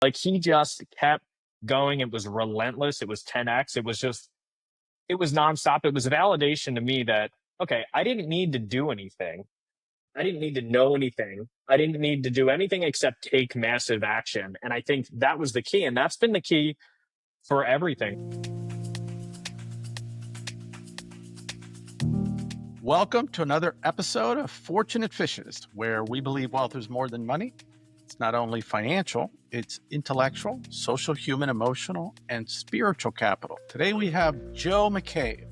Like he just kept going. It was relentless. It was 10x. It was nonstop. It was a validation to me that, okay, I didn't need to do anything. I didn't need to know anything. I didn't need to do anything except take massive action. And I think that was the key. And that's been the key for everything. Welcome to another episode of Fortunate Fishes, where we believe wealth is more than money. It's not only financial, it's intellectual, social, human, emotional, and spiritual capital. Today we have Joe McCabe,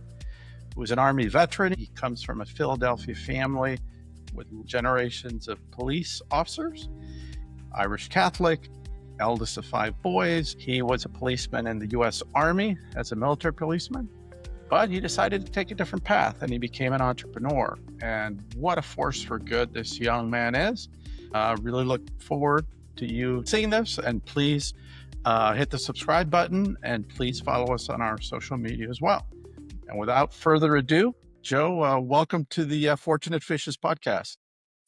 who is an Army veteran. He comes from a Philadelphia family with generations of police officers, Irish Catholic, eldest of 5 boys. He was a policeman in the U.S. Army as a military policeman. But he decided to take a different path and he became an entrepreneur. And what a force for good this young man is. Really look forward to you seeing this. And please hit the subscribe button and please follow us on our social media as well. And without further ado, Joe, welcome to the Fortunate Fishes podcast.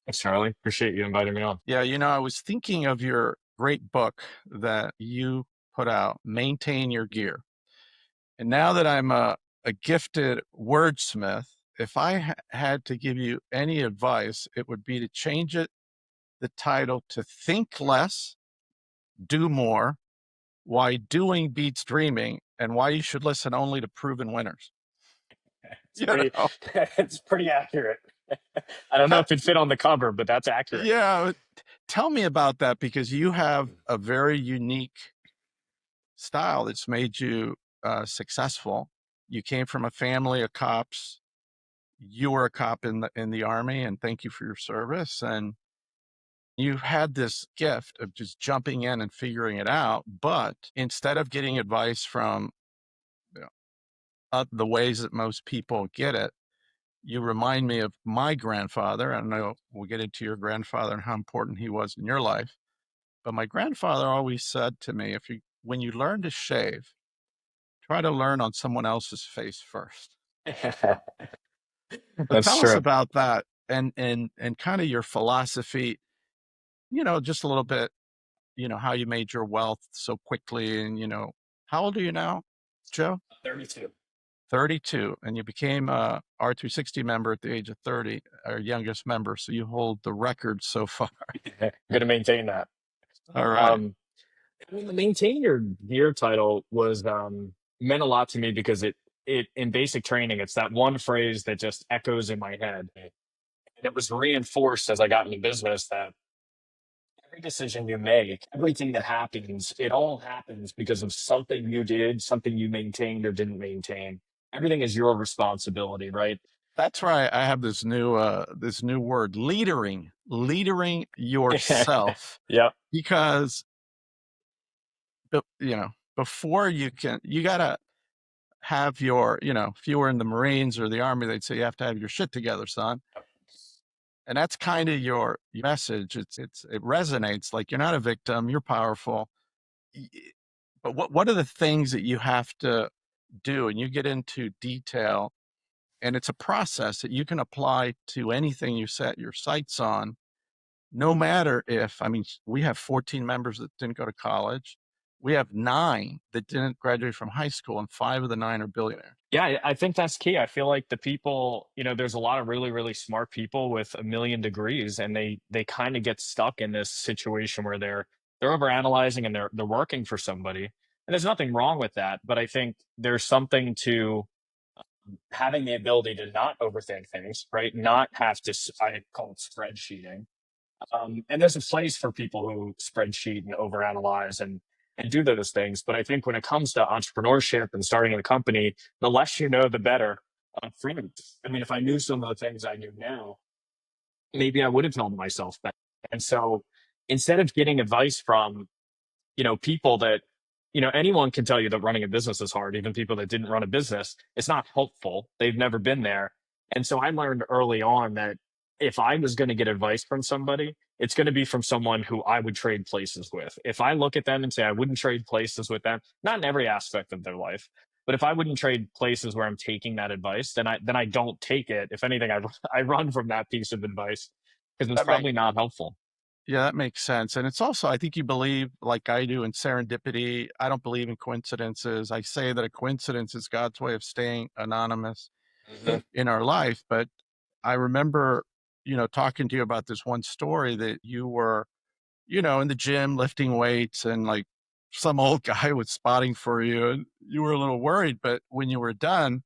Thanks, Charlie. Appreciate you inviting me on. Yeah, I was thinking of your great book that you put out, Maintain Your Gear. And now that I'm a gifted wordsmith, if I had to give you any advice, it would be to change the title to Think Less, Do More, Why Doing Beats Dreaming, and Why You Should Listen Only to Proven Winners. It's pretty accurate. I don't know if it fit on the cover, but that's accurate. Yeah. Tell me about that, because you have a very unique style that's made you successful. You came from a family of cops. You were a cop in the Army, and thank you for your service. And you had this gift of just jumping in and figuring it out. But instead of getting advice from the ways that most people get it, you remind me of my grandfather. I know we'll get into your grandfather and how important he was in your life. But my grandfather always said to me, when you learn to shave, try to learn on someone else's face first. So That's tell us true. about that and kind of your philosophy, just a little bit, how you made your wealth so quickly. And, how old are you now, Joe? 32. 32. And you became a R360 member at the age of 30, our youngest member. So you hold the record so far. I'm going to maintain that. All right. The Maintain Your Gear title was meant a lot to me because it in basic training, it's that one phrase that just echoes in my head. And it was reinforced as I got into business that every decision you make, everything that happens, it all happens because of something you did, something you maintained or didn't maintain. Everything is your responsibility, right? That's right. I have this new word, leadering yourself. Yeah. Because before you gotta have your, if you were in the Marines or the Army, they'd say you have to have your shit together, son. And that's kind of your message. It resonates. Like, you're not a victim, you're powerful. But what are the things that you have to do? And you get into detail, and it's a process that you can apply to anything you set your sights on. No matter we have 14 members that didn't go to college. We have 9 that didn't graduate from high school, and 5 of the 9 are billionaires. Yeah, I think that's key. I feel like the people, there's a lot of really, really smart people with a million degrees, and they kind of get stuck in this situation where they're overanalyzing and they're working for somebody. And there's nothing wrong with that, but I think there's something to having the ability to not overthink things, right? Not have to, I call it spreadsheeting. And there's a place for people who spreadsheet and overanalyze and do those things. But I think when it comes to entrepreneurship and starting a company, the less you know, the better. If I knew some of the things I knew now, maybe I would have told myself that. And so instead of getting advice from, people that, anyone can tell you that running a business is hard, even people that didn't run a business, it's not helpful. They've never been there. And so I learned early on that if I was going to get advice from somebody, it's going to be from someone who I would trade places with. If I look at them and say I wouldn't trade places with them, not in every aspect of their life, but if I wouldn't trade places where I'm taking that advice, then I don't take it. If anything, I run from that piece of advice because it's probably not helpful. Yeah, that makes sense. And it's also, I think you believe, like I do, in serendipity. I don't believe in coincidences. I say that a coincidence is God's way of staying anonymous Mhm. in our life. But I remember, talking to you about this one story that you were, in the gym lifting weights and like some old guy was spotting for you and you were a little worried. But when you were done,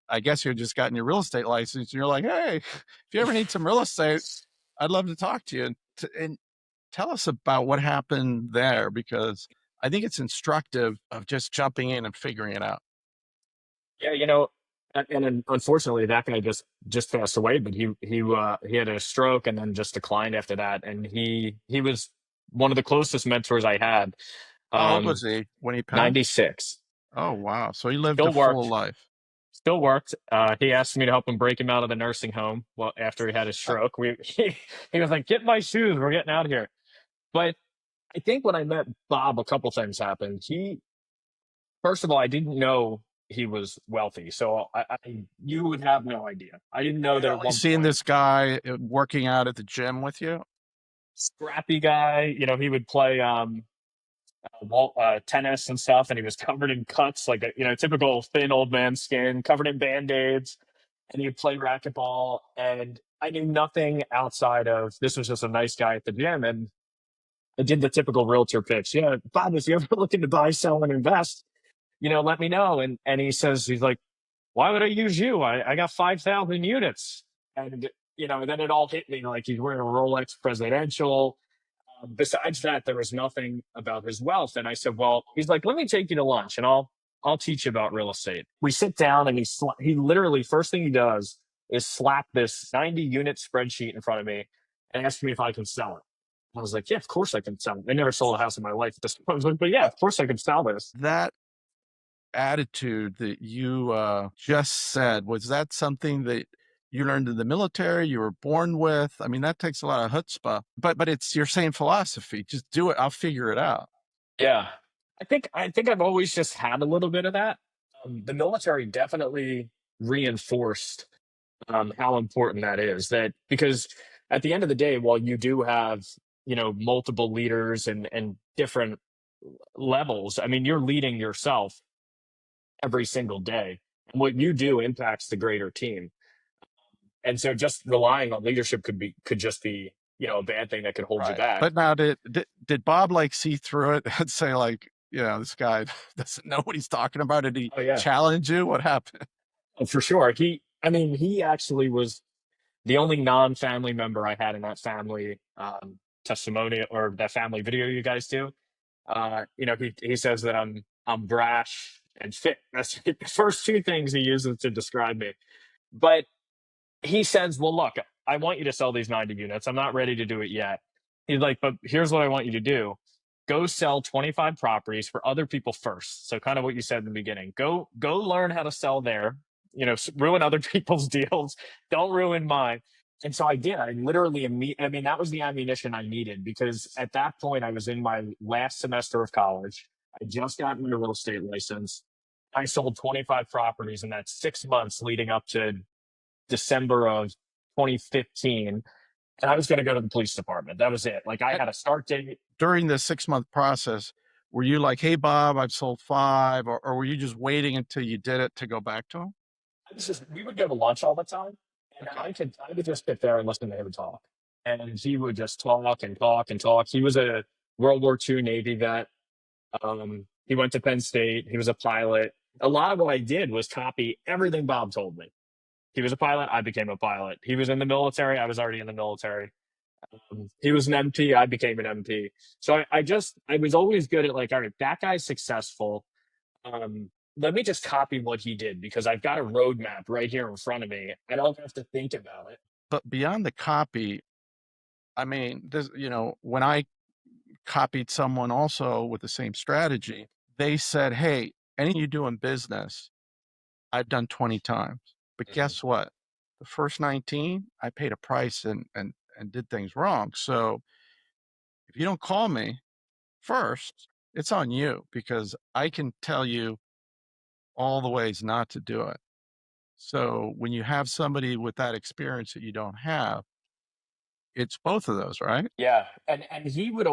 I guess you had just gotten your real estate license and you're like, hey, if you ever need some real estate, I'd love to talk to you. And tell us about what happened there because I think it's instructive of just jumping in and figuring it out. Yeah, unfortunately, that guy just passed away. But he had a stroke and then just declined after that. And he was one of the closest mentors I had. How old Um, was he when he passed? 96. Oh, wow. So he lived a Still full worked, life. still worked. He asked me to help him break him out of the nursing home. Well, after he had his stroke, he was like, "Get my shoes, we're getting out of here." But I think when I met Bob, a couple things happened. First of all, I didn't know he was wealthy, so you would have no idea. I didn't know You'd that at only one seen point. this guy working out at the gym with you. Scrappy guy, he would play tennis and stuff, and he was covered in cuts, like a typical thin old man skin, covered in band-aids, and he'd play racquetball. And I knew nothing outside of this was just a nice guy at the gym, and I did the typical realtor pitch. Yeah, Bob, if you're ever looking to buy, sell, and invest, let me know. And he's like, why would I use you? I got 5,000 units. And, then it all hit me like he's wearing a Rolex Presidential. Besides that, there was nothing about his wealth. And I said, well, he's like, let me take you to lunch and I'll teach you about real estate. We sit down and he literally, first thing he does is slap this 90 unit spreadsheet in front of me and ask me if I can sell it. I was like, yeah, of course I can sell it. I never sold a house in my life at this point. I was like, but yeah, Uh, of course I can sell this. That attitude that you just said, was that something that you learned in the military, you were born with? I mean, that takes a lot of chutzpah, but it's your same philosophy. Just do it. I'll figure it out. Yeah. I think I've always just had a little bit of that. The military definitely reinforced how important that is. That because at the end of the day, while you do have multiple leaders and different levels, I mean you're leading yourself every single day, and what you do impacts the greater team. And so just relying on leadership could just be a bad thing that could hold you Right. back. But now did Bob like see through it and say like, this guy doesn't know what he's talking about? Did he Oh yeah, challenge you? What happened? oh, for sure. I mean, he actually was the only non-family member I had in that family testimonial or that family video you guys do. He says that I'm brash and fit. That's the first two things he uses to describe me. But he says, "Well, look, I want you to sell these 90 units. I'm not ready to do it yet." He's like, "But here's what I want you to do. Go sell 25 properties for other people first." So kind of what you said in the beginning. Go learn how to sell there. Ruin other people's deals. Don't ruin mine. And so I did. I literally, I mean, that was the ammunition I needed because at that point I was in my last semester of college. I just got my real estate license. I sold 25 properties in that 6 months leading up to December of 2015, and I was going to go to the police department. That was it. Like I And had a start date. during the 6-month process, were you like, hey, Bob, I've sold five, or were you just waiting until you did it to go back to him? We would go to lunch all the time, and Okay. I could just sit there and listen to him talk, and he would just talk and talk and talk. He was a World War II Navy vet. He went to Penn State. He was a pilot. A lot of what I did was copy everything Bob told me. He was a pilot. I became a pilot. He was in the military. I was already in the military. He was an MP. I became an MP. So I was always good at like, all right, that guy's successful. Let me just copy what he did because I've got a roadmap right here in front of me. I don't have to think about it. But beyond the copy, I mean, when I copied someone also with the same strategy, they said, hey, anything you do in business, I've done 20 times. But Mhm. guess what? The first 19, I paid a price and did things wrong. So if you don't call me first, it's on you because I can tell you all the ways not to do it. So when you have somebody with that experience that you don't have, It's both of those, right? Yeah, and he was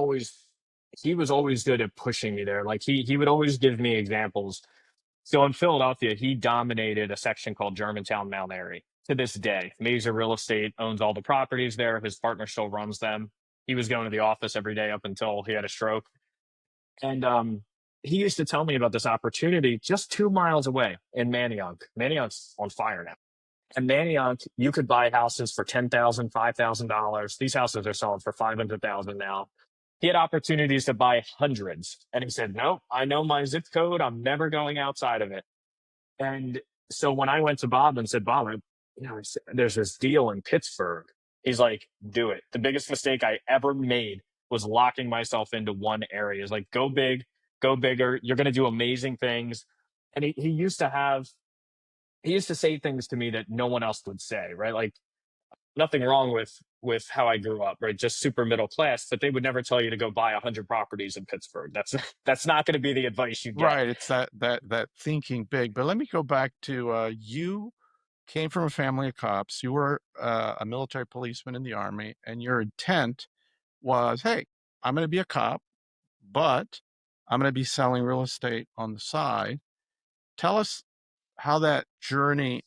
always good at pushing me there. Like he would always give me examples. So in Philadelphia, he dominated a section called Germantown Mount Airy to this day. Major real estate owns all the properties there. His partner still runs them. He was going to the office every day up until he had a stroke. And he used to tell me about this opportunity just 2 miles away in Manayunk. Manayunk's on fire now. And Manayunk, you could buy houses for $10,000, $5,000. These houses are selling for 500,000 now. He had opportunities to buy hundreds. And he said, "No, I know my zip code. I'm never going outside of it." And so when I went to Bob and said, "Bob, there's this deal in Pittsburgh," he's like, "Do it." The biggest mistake I ever made was locking myself into one area. He's like, "Go big, go bigger. You're going to do amazing things." And he used to say things to me that no one else would say, right? Like nothing wrong with how I grew up, right? Just super middle class, but they would never tell you to go buy 100 properties in Pittsburgh. That's not going to be the advice you get. Right. It's that thinking big. But let me go back to you came from a family of cops. You were a military policeman in the army, and your intent was, hey, I'm going to be a cop, but I'm going to be selling real estate on the side. Tell us how that journey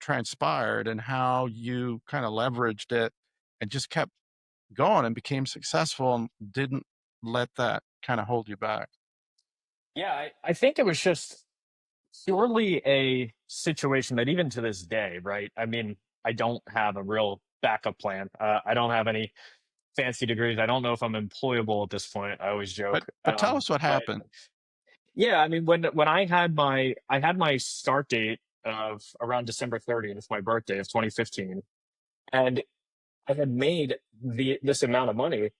transpired and how you kind of leveraged it and just kept going and became successful and didn't let that kind of hold you back. Yeah, I think it was just purely a situation that even to this day, right? I mean, I don't have a real backup plan. I don't have any fancy degrees. I don't know if I'm employable at this point. I always But joke. tell us what But happened. yeah, I mean, when I had my start date of around December 30th, it's my birthday of 2015, and I had made this amount of money,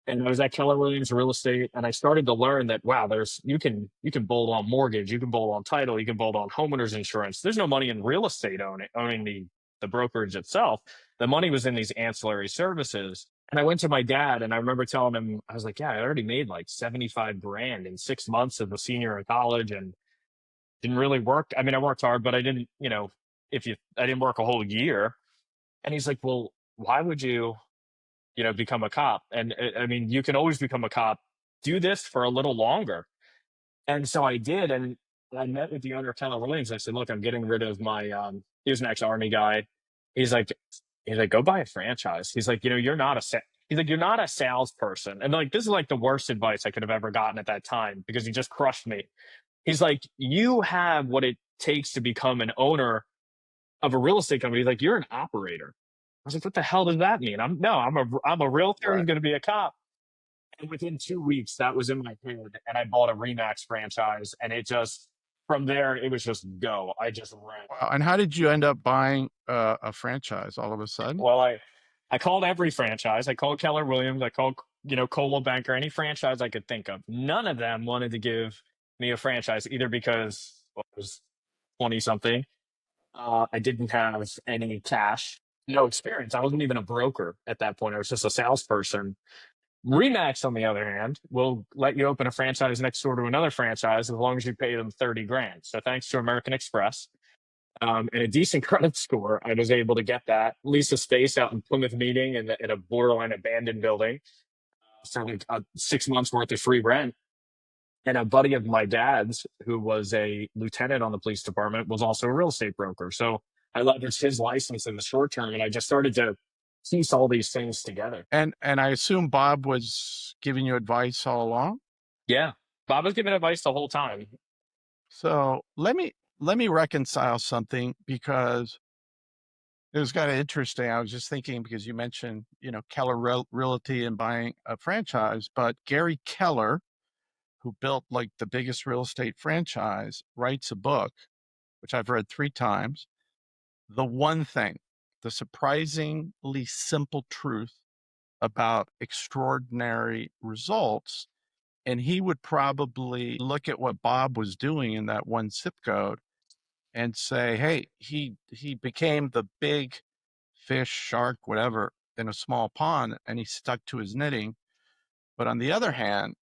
and I was at Keller Williams Real Estate, and I started to learn that wow, there's you can bolt on mortgage, you can bolt on title, you can bolt on homeowners insurance. There's no money in real estate owning the brokerage itself. The money was in these ancillary services. And I went to my dad, and I remember telling him, I was like, "Yeah, I already made like 75 grand in 6 months as a senior in college, and didn't really work. I mean, I worked hard, but I didn't, I didn't work a whole year." And he's like, "Well, why would you?" Become a cop. And I mean, you can always become a cop. Do this for a little longer. And so I did. And I met with the owner of Keller Williams. I said, "Look, I'm getting rid of he was an ex-army guy. He's like, go buy a franchise." He's like, he's like, "You're not a salesperson." And like, this is like the worst advice I could have ever gotten at that time because he just crushed me. He's like, "You have what it takes to become an owner of a real estate company." He's like, "You're an operator." I was like, "What the hell does that mean?" I'm a realtor who's Right. going to be a cop. And within 2 weeks, that was in my head, and I bought a Remax franchise, and it just from there it was just go. I just ran. Wow. And how did you end up buying a franchise all of a sudden? Well, I called every franchise. I called Keller Williams. I called Coldwell Banker, any franchise I could think of. None of them wanted to give me a franchise either because I was 20 something. I didn't have any cash, no experience. I wasn't even a broker at that point. I was just a salesperson. Remax, on the other hand, will let you open a franchise next door to another franchise as long as you pay them 30 grand. So thanks to American Express and a decent credit score, I was able to get that, lease a space out in Plymouth Meeting in a borderline abandoned building for like 6 months worth of free rent. And a buddy of my dad's, who was a lieutenant on the police department, was also a real estate broker. So I leveraged his license in the short term, and I just started to piece all these things together. And I assume Bob was giving you advice all along. Yeah, Bob was giving advice the whole time. So let me reconcile something because it was kind of interesting. I was just thinking because you mentioned, Keller Realty and buying a franchise, but Gary Keller, who built like the biggest real estate franchise, writes a book, which I've read 3 times. The one thing, the surprisingly simple truth about extraordinary results. And he would probably look at what Bob was doing in that one zip code and say, hey, he became the big fish, shark, whatever, in a small pond, and he stuck to his knitting. But on the other hand,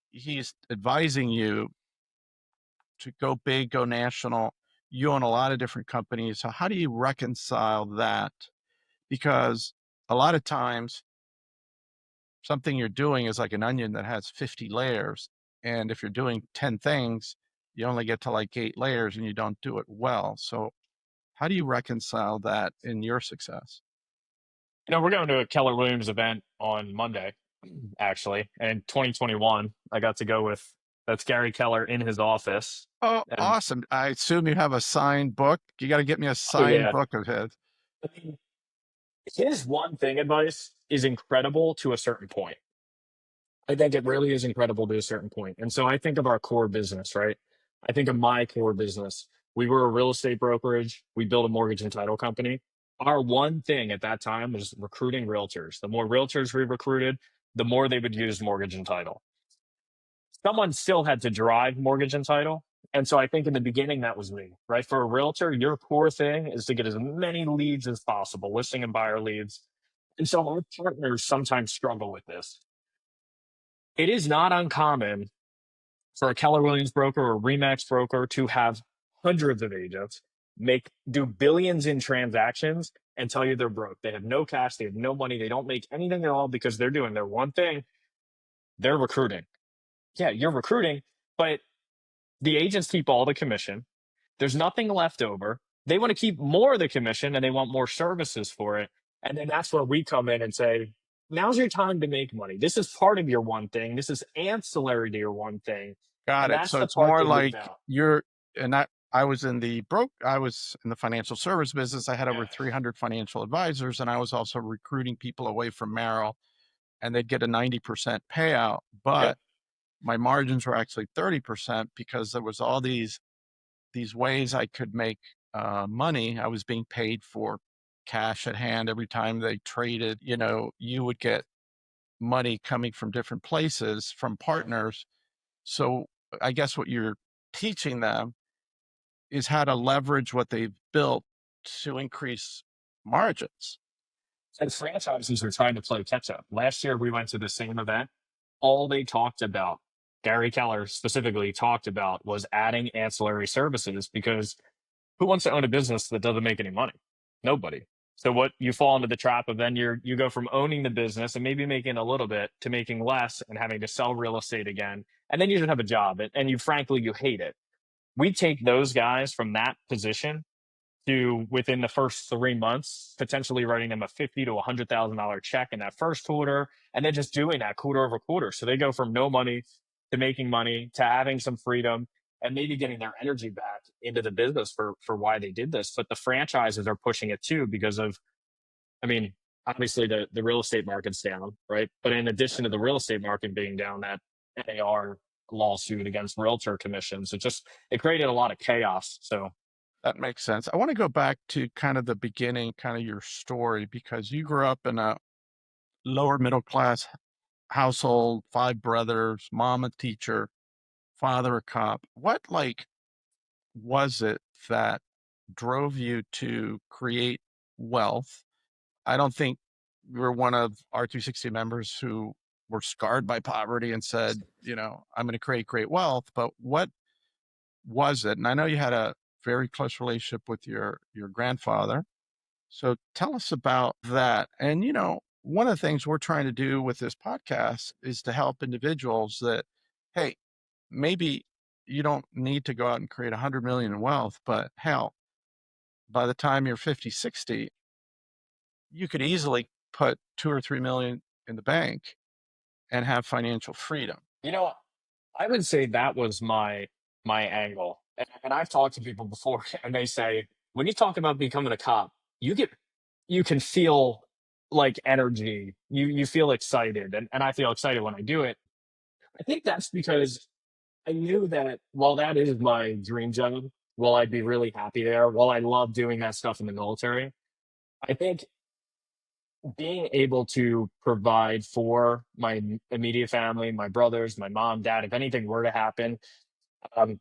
he's advising you to go big, go national. You own a lot of different companies. So how do you reconcile that? Because a lot of times something you're doing is like an onion that has 50 layers. And if you're doing 10 things, you only get to like 8 layers and you don't do it well. So, how do you reconcile that in your success? We're going to a Keller Williams event on Monday, actually. And in 2021, I got to go with that's Gary Keller in his office. Oh, And awesome. I assume you have a signed book. You got to get me a oh signed yeah, book of his. I mean, his one thing advice is incredible to a certain point. I think it really is incredible to a certain point. And so I think of our core business, right? I think of my core business. We were a real estate brokerage. We built a mortgage and title company. Our one thing at that time was recruiting realtors. The more realtors we recruited, the more they would use mortgage and title. Someone still had to drive mortgage and title. And so I think in the beginning, that was me, right? For a realtor, your core thing is to get as many leads as possible, listing and buyer leads. And so our partners sometimes struggle with this. It is not uncommon for a Keller Williams broker or Remax broker to have hundreds of agents do billions in transactions and tell you they're broke. They have no cash, they have no money, they don't make anything at all because they're doing their one thing, they're recruiting. Yeah, you're recruiting, but the agents keep all the commission. There's nothing left over. They want to keep more of the commission and they want more services for it. And then that's where we come in and say, now's your time to make money. This is part of your one thing. This is ancillary to your one thing. Got And it. that's So the it's part more they leave like out. and I was in the financial service business. I had over Yeah. 300 financial advisors, and I was also recruiting people away from Merrill, and they'd get a 90% payout, Yep. but my margins were actually 30% because there was all these ways I could make money. I was being paid for cash at hand every time they traded. You would get money coming from different places from partners. So I guess what you're teaching them is how to leverage what they've built to increase margins. And franchises are trying to play catch up. Last year, we went to the same event. All they talked about, Gary Keller specifically talked about, was adding ancillary services because who wants to own a business that doesn't make any money? Nobody. So what you fall into the trap of then you go from owning the business and maybe making a little bit to making less and having to sell real estate again. And then you just have a job and you frankly you hate it. We take those guys from that position to within the first 3 months, potentially writing them a $50 to $100,000 check in that first quarter, and then just doing that quarter over quarter. So they go from no money to making money to having some freedom and maybe getting their energy back into the business for why they did this. But the franchises are pushing it too because of, I mean, obviously the real estate market's down, right? But in addition to the real estate market being down, that NAR lawsuit against realtor commissions, it created a lot of chaos. So That makes sense. I want to go back to kind of the beginning, kind of your story, because you grew up in a lower middle class household, five brothers, mom a teacher, father a cop. What was it that drove you to create wealth? I don't think you're one of our 260 members who were scarred by poverty and said, I'm going to create great wealth. But what was it? And I know you had a very close relationship with your grandfather. So tell us about that. And one of the things we're trying to do with this podcast is to help individuals that, hey, maybe you don't need to go out and create 100 million in wealth, but hell, by the time you're 50, 60, you could easily put 2 or 3 million in the bank and have financial freedom. you know, I would say that was my angle. And I've talked to people before and they say, when you talk about becoming a cop, you get you can feel like energy. You feel excited. And I feel excited when I do it. I think that's because I knew that while that is my dream job, while I'd be really happy there, while I love doing that stuff in the military, I think being able to provide for my immediate family, my brothers, my mom, dad, if anything were to happen,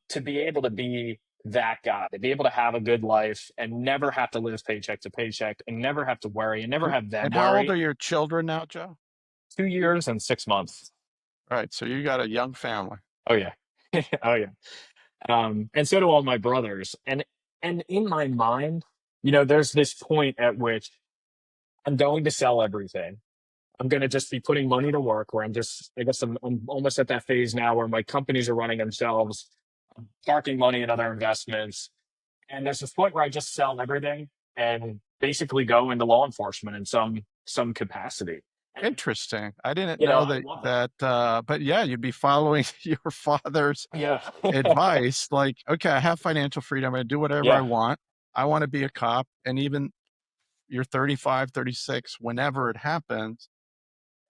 to be able to be that guy, to be able to have a good life and never have to live paycheck to paycheck and never have to worry and never And, have them and how old are worry. your children now, Joe? 2 years and 6 months. All right. So you got a young family. Oh yeah. Oh yeah. And so do all my brothers. And in my mind, there's this point at which I'm going to sell everything. I'm going to just be putting money to work where I guess I'm almost at that phase now where my companies are running themselves, parking money in other investments. And there's this point where I just sell everything and basically go into law enforcement in some capacity. And Interesting. I didn't know I that love it. but yeah, you'd be following your father's Yeah. advice. Like, okay, I have financial freedom. I'm going to do whatever I Yeah. want. I want to be a cop. And even you're 35, 36, whenever it happens,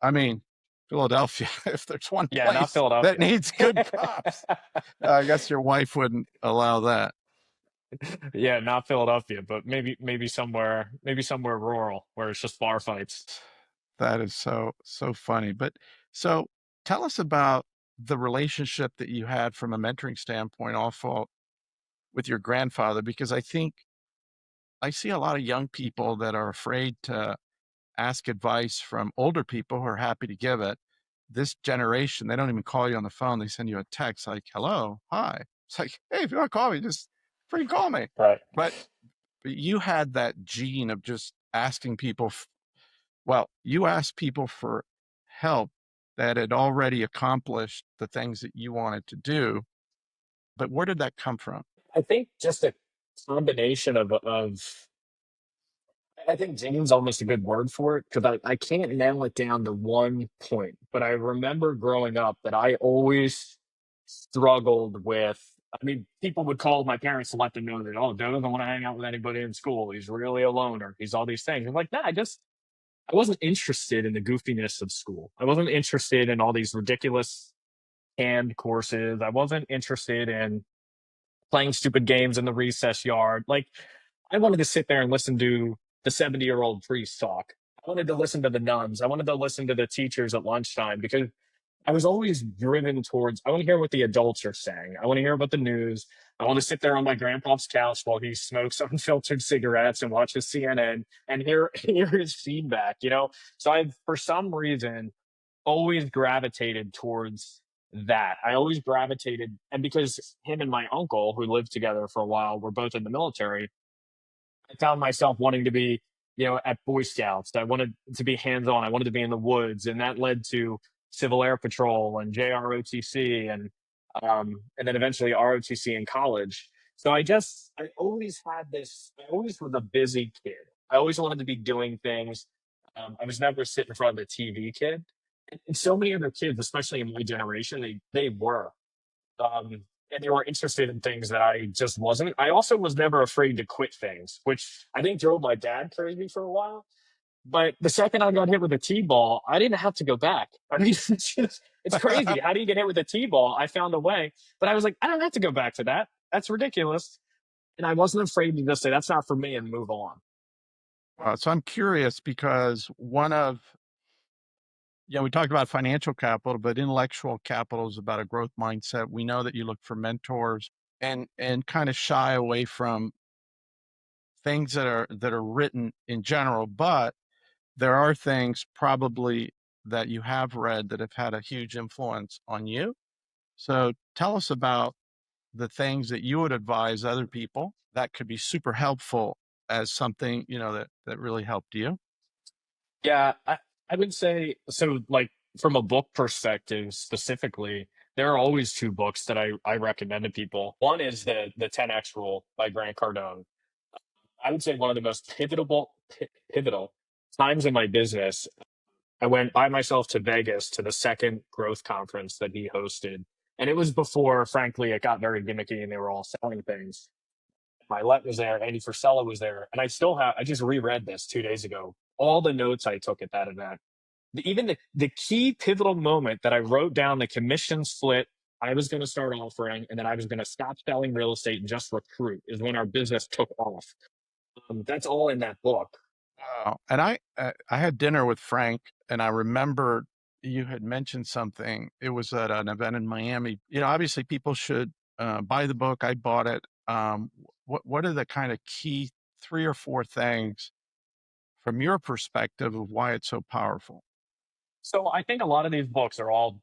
I mean, Philadelphia, if there's one Yeah, not place that Philadelphia. needs good cops, I guess your wife wouldn't allow that. Yeah, not Philadelphia, but maybe somewhere rural where it's just bar fights. That is so funny. But so tell us about the relationship that you had from a mentoring standpoint also with your grandfather, because I think I see a lot of young people that are afraid to ask advice from older people who are happy to give it. This generation, they don't even call you on the phone. They send you a text like, hello, hi. It's like, hey, if you want to call me, just freaking call me. Right. But you had that gene of just asking people. Well, you asked people for help that had already accomplished the things that you wanted to do. But where did that come from? I think just a combination of I think gene's almost a good word for it because I can't nail it down to one point. But I remember growing up that I always struggled with. I mean, people would call my parents to let them know that, oh, Joe doesn't want to hang out with anybody in school. He's really a loner. He's all these things. I'm like, nah, I wasn't interested in the goofiness of school. I wasn't interested in all these ridiculous canned courses. I wasn't interested in playing stupid games in the recess yard. Like, I wanted to sit there and listen to the 70-year-old priest talk. I wanted to listen to the nuns. I wanted to listen to the teachers at lunchtime because I was always driven towards, I want to hear what the adults are saying. I want to hear about the news. I want to sit there on my grandpa's couch while he smokes unfiltered cigarettes and watches CNN and hear his feedback. So I've, for some reason, always gravitated towards that. I always gravitated, and because him and my uncle, who lived together for a while, were both in the military, I found myself wanting to be, at Boy Scouts. I wanted to be hands on. I wanted to be in the woods, and that led to Civil Air Patrol and JROTC, and then eventually ROTC in college. So I always had this. I always was a busy kid. I always wanted to be doing things. I was never sitting in front of the TV kid. And so many other kids, especially in my generation, they were and they were interested in things that I just wasn't. I also was never afraid to quit things, which I think drove my dad crazy for a while. But the second I got hit with a T-ball, I didn't have to go back. I mean, it's crazy. How do you get hit with a T-ball? I found a way, but I was like, I don't have to go back to that. That's ridiculous. And I wasn't afraid to just say that's not for me and move on. So I'm curious because we talked about financial capital, but intellectual capital is about a growth mindset. We know that you look for mentors and kind of shy away from things that are written in general, but there are things probably that you have read that have had a huge influence on you. So tell us about the things that you would advise other people that could be super helpful as something, that really helped you. Yeah, I would say so. Like from a book perspective, specifically, there are always two books that I recommend to people. One is the 10X Rule by Grant Cardone. I would say one of the most pivotal times in my business. I went by myself to Vegas to the second growth conference that he hosted, and it was before, frankly, it got very gimmicky and they were all selling things. Mylett was there, Andy Frisella was there, and I just reread this 2 days ago. All the notes I took at that event, even the key pivotal moment that I wrote down the commission split I was going to start offering, and then I was going to stop selling real estate and just recruit is when our business took off. That's all in that book. And I had dinner with Frank, and I remember you had mentioned something. It was at an event in Miami. Obviously, people should buy the book. I bought it. What are the kind of key three or four things from your perspective of why it's so powerful? So I think a lot of these books are all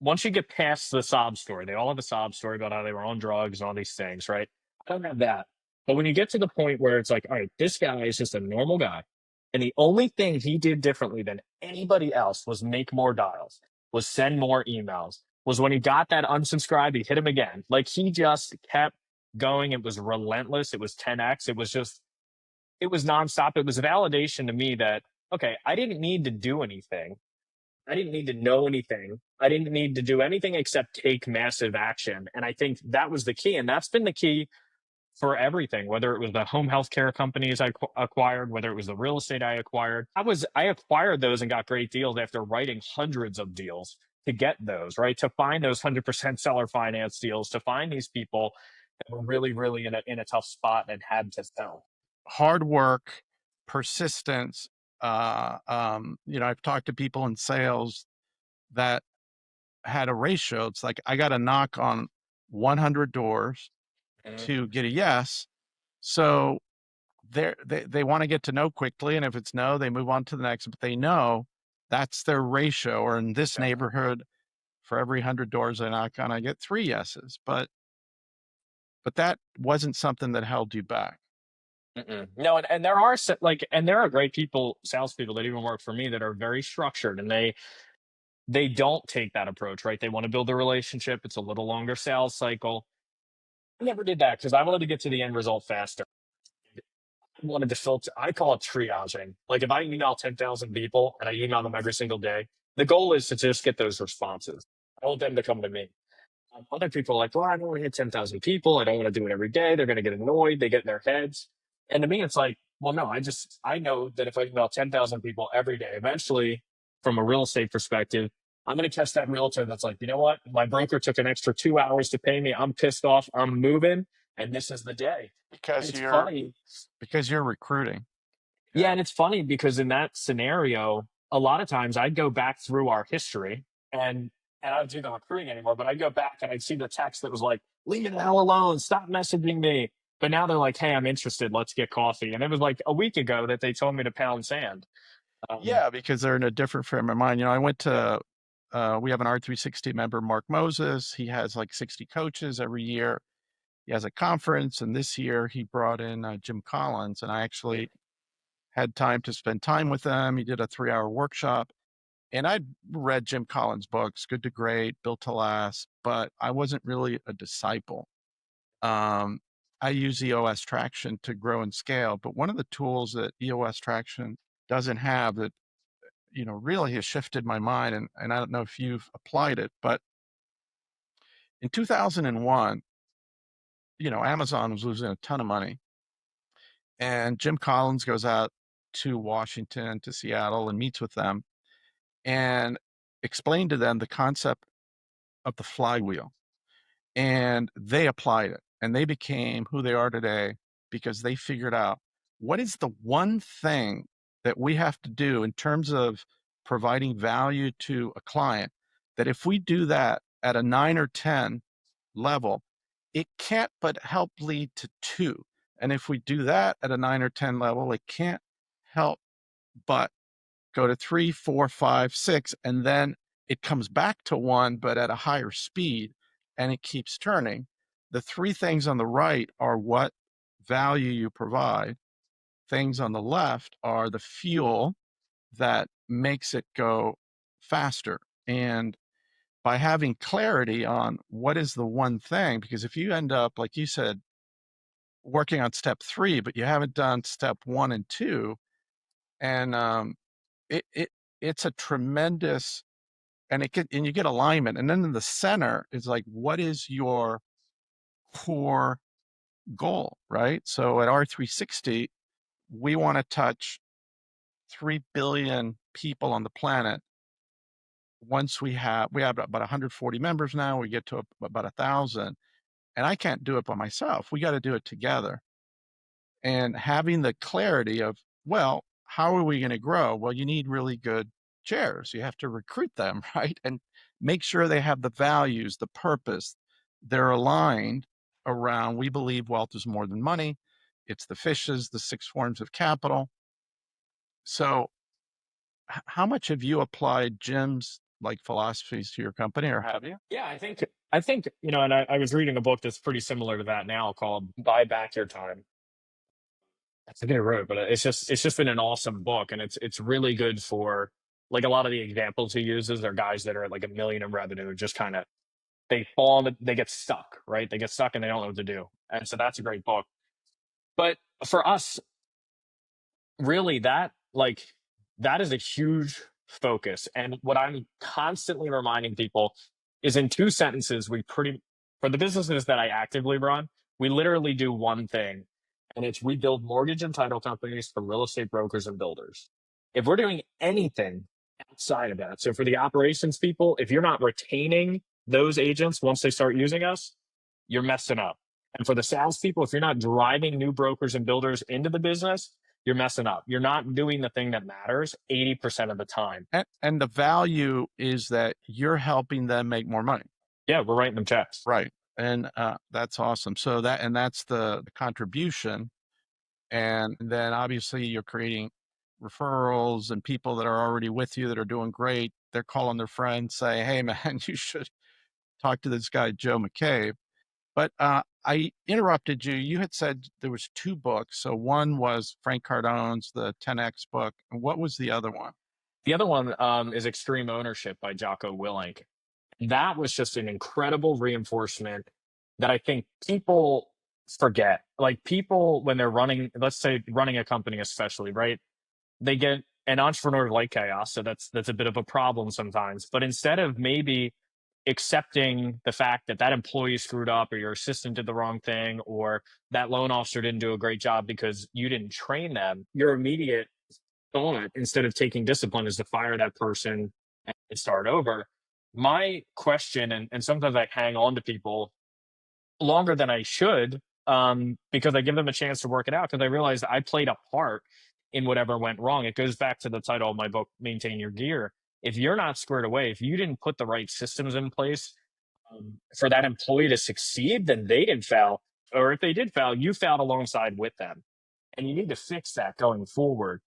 once you get past the sob story, they all have a sob story about how they were on drugs and all these things, right? I don't have that. But when you get to the point where it's like, all right, this guy is just a normal guy. And the only thing he did differently than anybody else was make more dials, was send more emails, was when he got that unsubscribe, he hit him again. Like he just kept going. It was relentless. It was 10x. It was nonstop. It was a validation to me that, okay, I didn't need to do anything. I didn't need to know anything. I didn't need to do anything except take massive action. And I think that was the key. And that's been the key for everything, whether it was the home healthcare companies I acquired, whether it was the real estate I acquired. I acquired those and got great deals after writing hundreds of deals to get those, right? To find those 100% seller finance deals, to find these people that were really, really in a tough spot and had to sell. Hard work, persistence. I've talked to people in sales that had a ratio. It's like I got to knock on 100 doors Mhm. to get a yes. So they want to get to no quickly, and if it's no, they move on to the next. But they know that's their ratio. Or in this Yeah. neighborhood, for every 100 doors I knock on, I get 3 yeses. But that wasn't something that held you back. No, and there are like, and there are great people, salespeople that even work for me that are very structured, and they don't take that approach, right? They want to build a relationship. It's a little longer sales cycle. I never did that because I wanted to get to the end result faster. I wanted to filter. I call it triaging. Like if I email 10,000 people and I email them every single day, the goal is to just get those responses. I want them to come to me. Other people are like, well, I don't want to hit 10,000 people. I don't want to do it every day. They're going to get annoyed. They get in their heads. And to me, it's like, well, no, I know that if I email 10,000 people every day, eventually, from a real estate perspective, I'm going to catch that realtor that's like, you know what? My broker took an extra 2 hours to pay me. I'm pissed off. I'm moving. And this is the day. And Because it's you're funny. because you're recruiting. Yeah, Yeah. and it's funny because in that scenario, a lot of times I'd go back through our history and I don't do the recruiting anymore, but I'd go back and I'd see the text that was like, leave me the hell alone, stop messaging me. But now they're like, hey, I'm interested, let's get coffee. And it was like a week ago that they told me to pound sand. Um, Yeah, because they're in a different frame of mind. I went yeah. to we have an R360 member, Mark Moses. He has like 60 coaches every year. He has a conference, and this year he brought in Jim Collins, and I actually had time to spend time with him. He did a 3-hour workshop, and I'd read Jim Collins' books, Good to Great, Built to Last, but I wasn't really a disciple. Um, I use EOS Traction to grow and scale, but one of the tools that EOS Traction doesn't have that really has shifted my mind, and I don't know if you've applied it, but in 2001, Amazon was losing a ton of money, and Jim Collins goes out to Washington, to Seattle, and meets with them and explained to them the concept of the flywheel. And they applied it and they became who they are today because they figured out what is the one thing that we have to do in terms of providing value to a client, that if we do that at a 9 or 10 level, it can't but help lead to 2. And if we do that at a 9 or 10 level, it can't help but go to 3, 4, 5, 6, and then it comes back to 1, but at a higher speed, and it keeps turning. The 3 things on the right are what value you provide. Things on the left are the fuel that makes it go faster. And by having clarity on what is the one thing, because if you end up, like you said, working on step 3, but you haven't done step 1 and 2, and it it it's a tremendous, and you get alignment, and then in the center is like, what is your core goal, right? So at R360, we want to touch 3 billion people on the planet. Once we have about 140 members now, we get to about 1,000, and I can't do it by myself. We got to do it together. And having the clarity of, well, how are we going to grow? Well, you need really good chairs. You have to recruit them, right? And make sure they have the values, the purpose. They're aligned around, we believe wealth is more than money. It's the fishes, the 6 forms of capital. So how much have you applied Jim's like philosophies to your company, or have you? yeah, I think, and I was reading a book that's pretty similar to that now called Buy Back Your Time. That's a good word, but it's just been an awesome book, and it's really good for like a lot of the examples he uses are guys that are at like 1 million in revenue, just kind of they fall in they get stuck, right? They get stuck and they don't know what to do, and so that's a great book. But for us, really, that is a huge focus, and what I'm constantly reminding people is in 2 sentences we pretty for the businesses that I actively run, we literally do one thing, and it's we build mortgage and title companies for real estate brokers and builders. If we're doing anything outside of that, so for the operations people, if you're not retaining those agents once they start using us, you're messing up. And for the salespeople, if you're not driving new brokers and builders into the business, you're messing up. You're not doing the thing that matters 80% of the time. And the value is that you're helping them make more money. Yeah, we're writing them checks. Right. And that's awesome. So that's the contribution. And then obviously you're creating referrals and people that are already with you that are doing great. They're calling their friends, say, hey man, you should talk to this guy, Joe McCabe. But I interrupted you. You had said there was 2 books. So one was Frank Cardone's the 10X book. And what was the other one? The other one is Extreme Ownership by Jocko Willink. That was just an incredible reinforcement that I think people forget. Like people, when they're running, let's say running a company, especially, right? They get an entrepreneur like chaos, so that's a bit of a problem sometimes. But instead of maybe accepting the fact that that employee screwed up or your assistant did the wrong thing or that loan officer didn't do a great job because you didn't train them, your immediate thought instead of taking discipline is to fire that person and start over. My question, and sometimes I hang on to people longer than I should, because I give them a chance to work it out because I realized I played a part in whatever went wrong. It goes back to the title of my book, Maintain Your Gear. If you're not squared away, if you didn't put the right systems in place for that employee to succeed, then they didn't fail. Or if they did fail, you failed alongside with them. And you need to fix that going forward.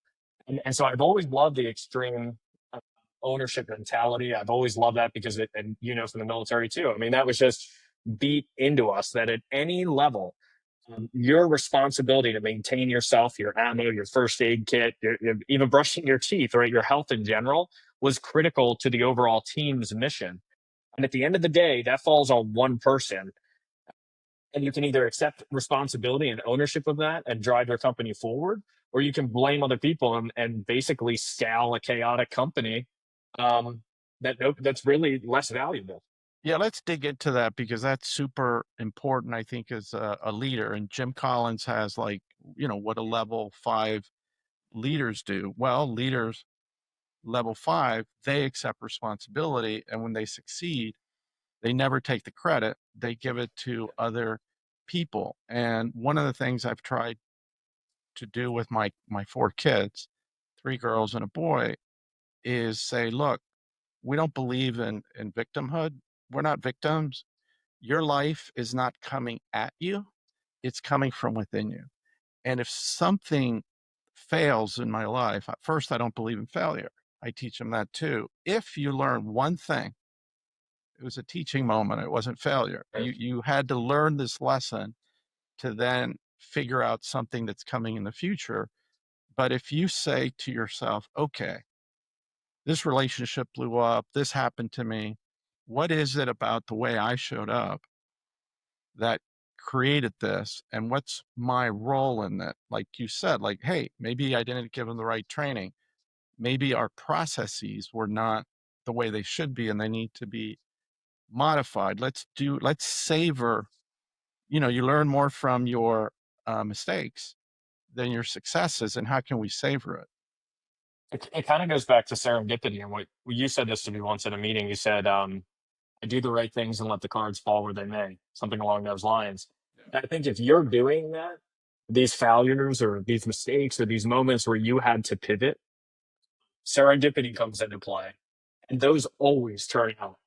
And so I've always loved the extreme uh, ownership mentality. I've always loved that because and from the military too. I mean, that was just beat into us that at any level, your responsibility to maintain yourself, your ammo, your first aid kit, even brushing your teeth, right, your health in general was critical to the overall team's mission. And at the end of the day, that falls on one person. And you can either accept responsibility and ownership of that and drive your company forward, or you can blame other people and basically scowl a chaotic company that's really less valuable. Yeah, let's dig into that because that's super important, I think, as a leader. And Jim Collins has like, what a level 5 leaders do. Well, leaders level 5, they accept responsibility. And when they succeed, they never take the credit, they give it to other people. And one of the things I've tried to do with my 4 kids, 3 girls and a boy, is say, look, we don't believe in victimhood. We're not victims. Your life is not coming at you, it's coming from within you. And if something fails in my life, at first, I don't believe in failure. I teach them that too. If you learn one thing, it was a teaching moment, it wasn't failure. You had to learn this lesson to then figure out something that's coming in the future. But if you say to yourself, okay, this relationship blew up, this happened to me, what is it about the way I showed up that created this, and what's my role in that? Like you said, like, hey, maybe I didn't give them the right training, maybe our processes were not the way they should be and they need to be modified. Let's savor, you learn more from your mistakes than your successes, and how can we savor it? It kind of goes back to serendipity. And what you said this to me once at a meeting. You said, I do the right things and let the cards fall where they may, something along those lines. And I think if you're doing that, these failures or these mistakes or these moments where you had to pivot, serendipity comes into play. And those always turn out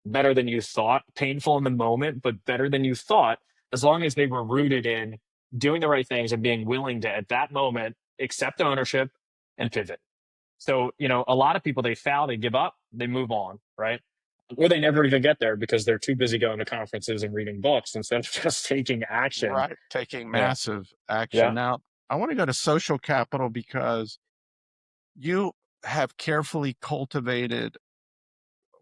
better than you thought, painful in the moment, but better than you thought, as long as they were rooted in doing the right things and being willing to, at that moment, accept ownership and pivot. So, a lot of people, they fail, they give up, they move on, right? Or they never even get there because they're too busy going to conferences and reading books instead of just taking action. Right. Taking Yeah. massive action. Yeah. Now, I want to go to social capital because you have carefully cultivated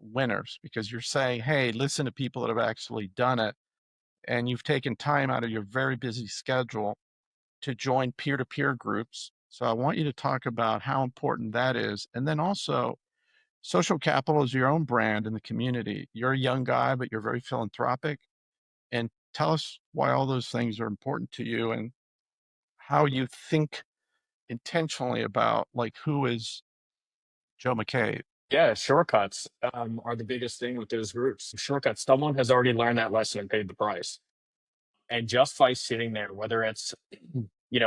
winners because you're saying, hey, listen to people that have actually done it. And you've taken time out of your very busy schedule to join peer to peer groups. So I want you to talk about how important that is. And then also, social capital is your own brand in the community. You're a young guy, but you're very philanthropic. And tell us why all those things are important to you and how you think intentionally about like who is Joe McCabe. Yeah, shortcuts are the biggest thing with those groups. Shortcuts. Someone has already learned that lesson and paid the price. And just by sitting there, whether it's,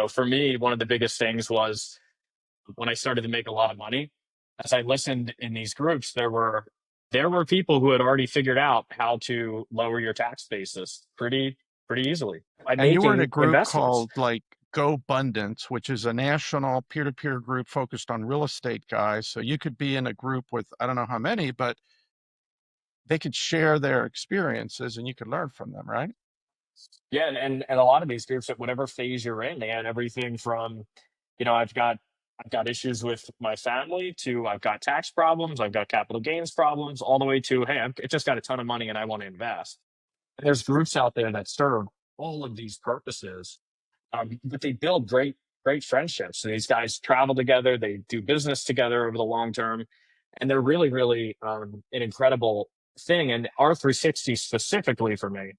for me, one of the biggest things was when I started to make a lot of money. As I listened in these groups, there were people who had already figured out how to lower your tax basis pretty easily by And you were in a making group investments. called like Go Abundance, which is a national peer to peer group focused on real estate guys. So you could be in a group with, I don't know how many, but they could share their experiences and you could learn from them, right? Yeah, and a lot of these groups at whatever phase you're in, they had everything from, I've got issues with my family to I've got tax problems, I've got capital gains problems, all the way to hey, I've just got a ton of money and I want to invest. And there's groups out there that serve all of these purposes, but they build great friendships. So these guys travel together, they do business together over the long term, and they're really an incredible thing. And R360 specifically for me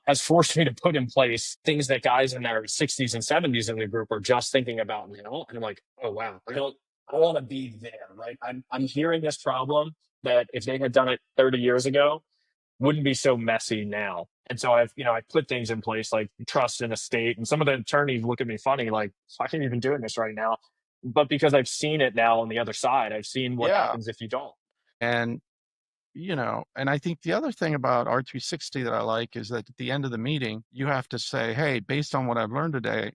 has forced me to put in place things that guys in their 60s and 70s in the group are just thinking about now. And I'm like, oh wow, I want to be there, right? I'm hearing this problem that if they had done it 30 years ago, wouldn't be so messy now. And so I put things in place like trust in a state. And some of the attorneys look at me funny, like, why are you even doing this right now? But because I've seen it now on the other side, I've seen what Yeah. happens if you don't. And, and I think the other thing about R360 that I like is that at the end of the meeting, you have to say, hey, based on what I've learned today,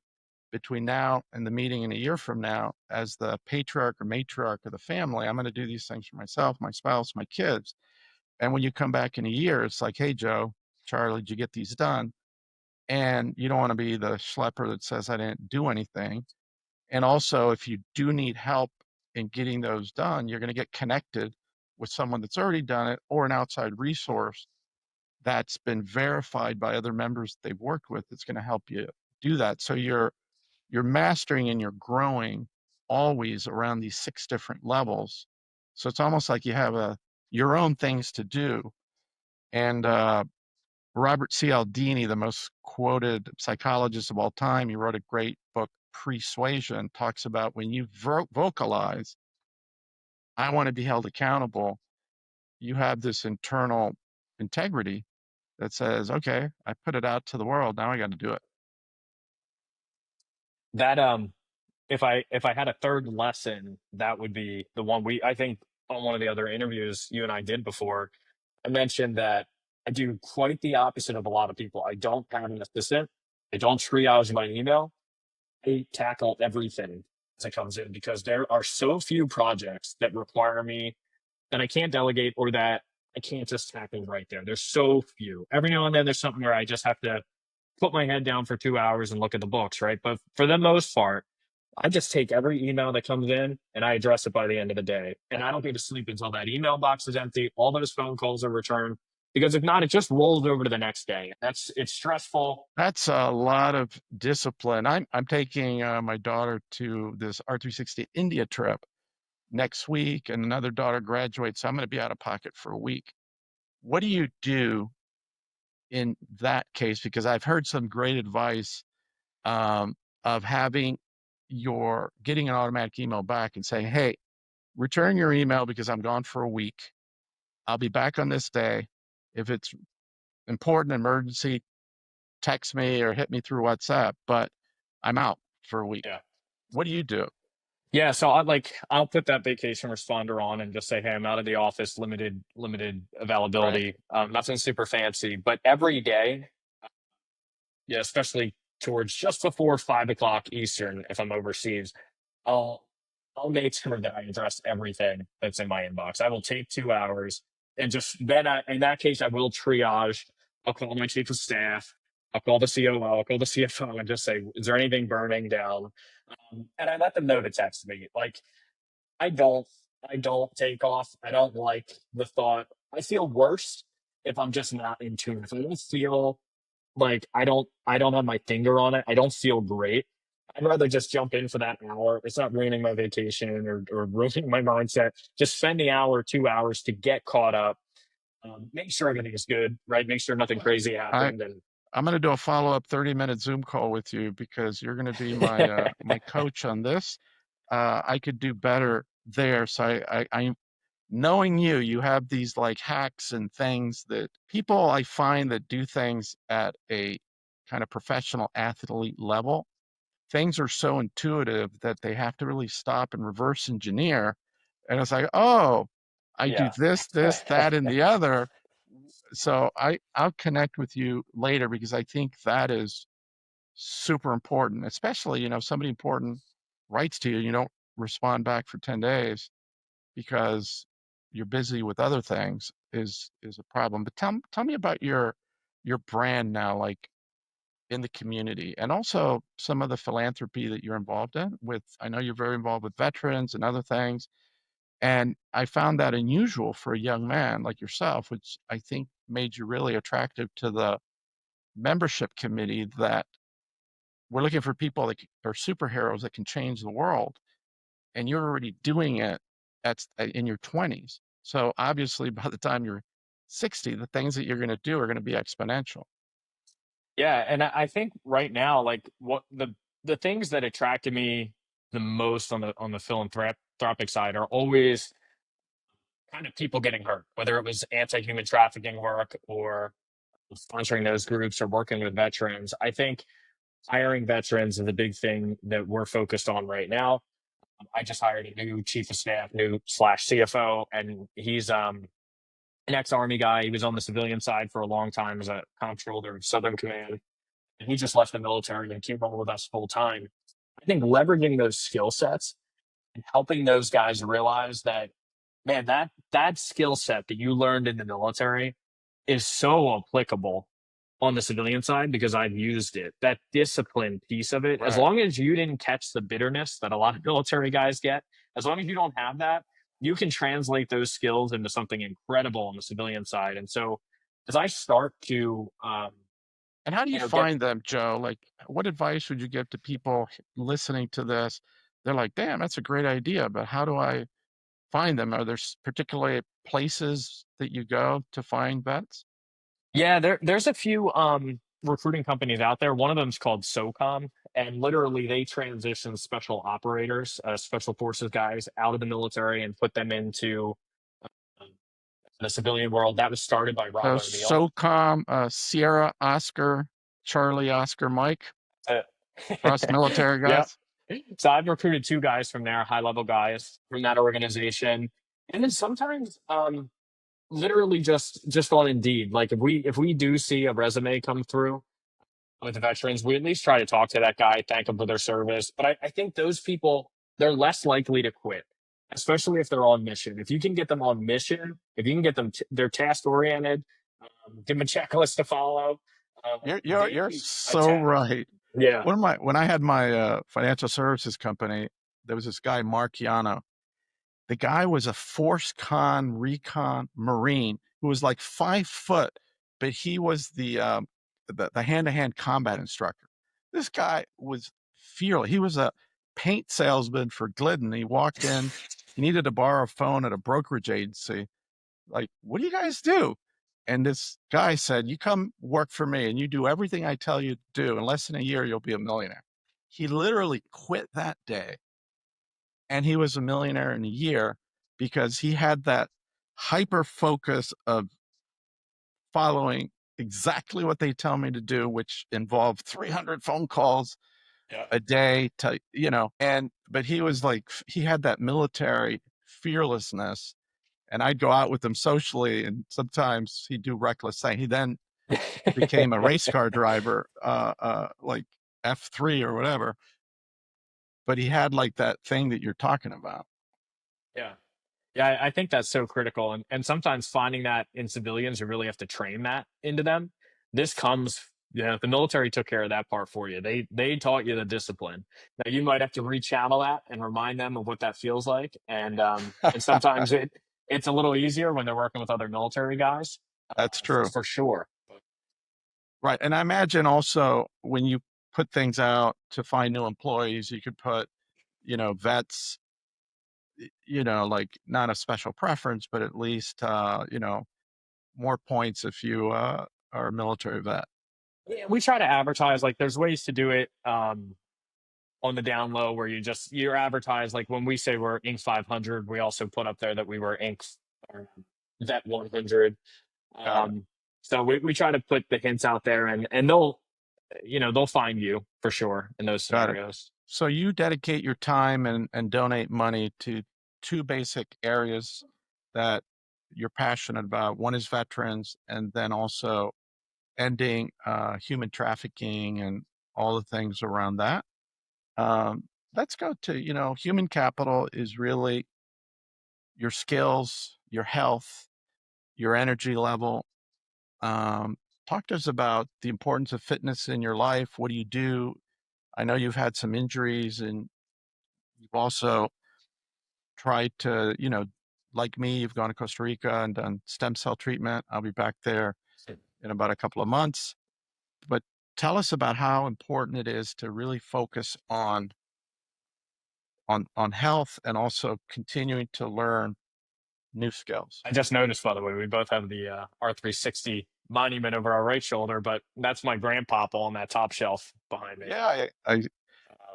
between now and the meeting in a year from now, as the patriarch or matriarch of the family, I'm going to do these things for myself, my spouse, my kids. And when you come back in a year, it's like, hey, Joe, Charlie, did you get these done? And you don't want to be the schlepper that says, I didn't do anything. And also, if you do need help in getting those done, you're going to get connected with someone that's already done it or an outside resource that's been verified by other members that they've worked with that's going to help you do that. So you're mastering and you're growing always around these 6 different levels. So it's almost like you have your own things to do. And Robert Cialdini, the most quoted psychologist of all time, he wrote a great book, Persuasion, talks about when you vocalize, I want to be held accountable, you have this internal integrity that says, okay, I put it out to the world. Now I got to do it. That if I had a third lesson, that would be the one I think on one of the other interviews you and I did before, I mentioned that I do quite the opposite of a lot of people. I don't have an assistant. I don't triage my email. I tackle everything as it comes in because there are so few projects that require me that I can't delegate or that I can't just tackle right there. There's so few. Every now and then there's something where I just have to put my head down for 2 hours and look at the books, right? But for the most part, I just take every email that comes in and I address it by the end of the day. And I don't go to sleep until that email box is empty, all those phone calls are returned. Because if not, it just rolls over to the next day. It's stressful. That's a lot of discipline. I'm taking my daughter to this R360 India trip next week, and another daughter graduates. So I'm going to be out of pocket for a week. What do you do in that case? Because I've heard some great advice of getting an automatic email back and saying, hey, return your email because I'm gone for a week. I'll be back on this day. If it's important emergency, text me or hit me through WhatsApp, but I'm out for a week. Yeah. What do you do? Yeah, so I'll put that vacation responder on and just say, hey, I'm out of the office, limited Right. availability. Nothing super fancy, but every day, yeah, especially towards just before 5 o'clock Eastern, if I'm overseas, I'll I'll make sure that I address everything that's in my inbox. I will take 2 hours and just then in that case I will triage. I'll call my chief of staff. I'll call the COO, I'll call the CFO and just say, is there anything burning down? And I let them know to text me. Like, I don't, I don't take off. I don't like the thought. I feel worse if I'm just not in tune. If I don't feel like I don't have my finger on it, I don't feel great. I'd rather just jump in for that hour. It's not ruining my vacation or ruining my mindset. Just spend the hour, 2 hours to get caught up. Make sure everything is good, right? Make sure nothing crazy I happened. And I'm going to do a follow-up 30-minute Zoom call with you because you're going to be my my coach on this. I could do better there. So I knowing you, you have these like hacks and things that people I find that do things at a kind of professional athlete level. Things are so intuitive that they have to really stop and reverse engineer. And it's like, oh, I do yeah. this, this, that, and the other. So I'll connect with you later because I think that is super important, especially, somebody important writes to you, you don't respond back for 10 days because you're busy with other things is a problem. But tell me about your brand now, like in the community, and also some of the philanthropy that you're involved in with. I know you're very involved with veterans and other things. And I found that unusual for a young man like yourself, which I think made you really attractive to the membership committee that we're looking for people that are superheroes that can change the world. And you're already doing it in your 20s. So obviously, by the time you're 60, the things that you're going to do are going to be exponential. Yeah, and I think right now, like what the things that attracted me the most on the philanthropic side are always kind of people getting hurt, whether it was anti-human trafficking work or sponsoring those groups or working with veterans. I think hiring veterans is a big thing that we're focused on right now. I just hired a new chief of staff, new slash CFO, and he's an ex-army guy. He was on the civilian side for a long time as a comptroller of Southern Command. And he just left the military and came on with us full time. I think leveraging those skill sets and helping those guys realize that, man, that skill set that you learned in the military is so applicable on the civilian side because I've used it. That discipline piece of it, as Right. long as you didn't catch the bitterness that a lot of military guys get, as long as you don't have that, you can translate those skills into something incredible on the civilian side. And so as I start to, And how do you get find them, Joe? Like, what advice would you give to people listening to this? They're like, damn, that's a great idea, but how do I find them? Are there particular places that you go to find vets? Yeah, there's a few recruiting companies out there. One of them is called SOCOM, and literally they transition special operators, special forces guys out of the military and put them into um, the civilian world. That was started by Rob So O'Neill. SOCOM, Sierra, Oscar, Charlie, Oscar, Mike, Uh, us military yeah. guys. So I've recruited two guys from there, high level guys from that organization. And then sometimes literally just on Indeed. Like if we do see a resume come through with the veterans, we at least try to talk to that guy, thank them for their service. But I think those people, they're less likely to quit, especially if they're on mission. If you can get them on mission, if you can get them, they're task oriented, give them a checklist to follow, You're they so attend. right. Yeah. When I had my financial services company, there was this guy Mark Yano. The guy was a force con recon Marine who was like 5 foot, but he was the hand-to-hand combat instructor. This guy was fearless. He was a paint salesman for Glidden. He walked in, he needed to borrow a phone at a brokerage agency. Like, what do you guys do? And this guy said, you come work for me and you do everything I tell you to do. In less than a year, you'll be a millionaire. He literally quit that day and he was a millionaire in a year because he had that hyper focus of following exactly what they tell me to do, which involved 300 phone calls Yeah. a day to, but he was like, he had that military fearlessness. And I'd go out with him socially, and sometimes he'd do reckless things. He then became a race car driver, like F3 or whatever. But he had like that thing that you're talking about. Yeah. Yeah, I think that's so critical. And sometimes finding that in civilians, you really have to train that into them. This comes Yeah, the military took care of that part for you. They taught you the discipline. Now you might have to rechannel that and remind them of what that feels like. And sometimes it's a little easier when they're working with other military guys, That's true. for sure. Right. And I imagine also when you put things out to find new employees, you could put, vets, like not a special preference, but at least, more points if you are a military vet. Yeah, we try to advertise like there's ways to do it on the down low where you're advertised like when we say we're Inc. 500, we also put up there that we were Inc. or Vet 100. Got it. Um, so we try to put the hints out there, and they'll find you for sure in those Got it. scenarios. So you dedicate your time and donate money to two basic areas that you're passionate about. One is veterans, and then also ending human trafficking and all the things around that. Let's go to, human capital is really your skills, your health, your energy level. Um, Talk to us about the importance of fitness in your life. What do you do? I know you've had some injuries and you've also tried to, like me, you've gone to Costa Rica and done stem cell treatment. I'll be back there in about a couple of months. But tell us about how important it is to really focus on health and also continuing to learn new skills. I just noticed, by the way, we both have the R360 monument over our right shoulder, but that's my grandpapa on that top shelf behind me. Yeah,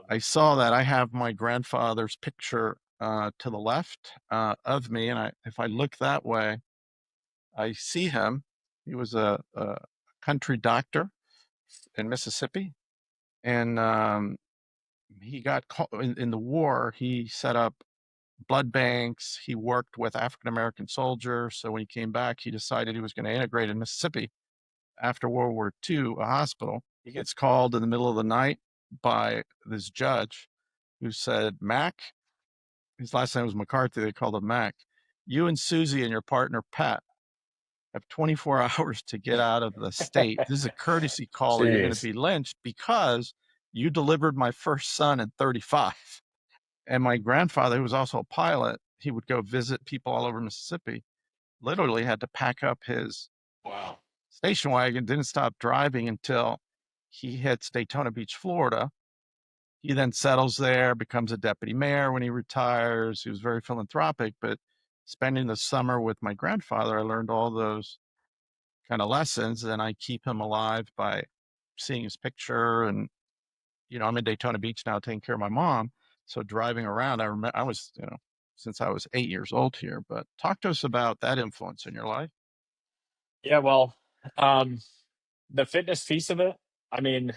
I saw that. I have my grandfather's picture to the left of me, and if I look that way, I see him. He was a country doctor in Mississippi, and he got caught in the war. He set up blood banks. He worked with African American soldiers. So when he came back, he decided he was going to integrate in Mississippi after World War II, a hospital. He gets called in the middle of the night by this judge who said, Mac, his last name was McCarthy, they called him Mac, you and Susie and your partner Pat have 24 hours to get out of the state. This is a courtesy call or you're going to Jeez. be lynched because you delivered my first son at 35. And my grandfather, who was also a pilot, he would go visit people all over Mississippi, literally had to pack up his Wow. station wagon, didn't stop driving until he hits Daytona Beach, Florida. He then settles there, becomes a deputy mayor when he retires. He was very philanthropic, but spending the summer with my grandfather, I learned all those kind of lessons, and I keep him alive by seeing his picture. And I'm in Daytona Beach now, taking care of my mom. So driving around, I remember I was, since I was 8 years old here. But talk to us about that influence in your life. Yeah, well, um, the fitness piece of it, I mean,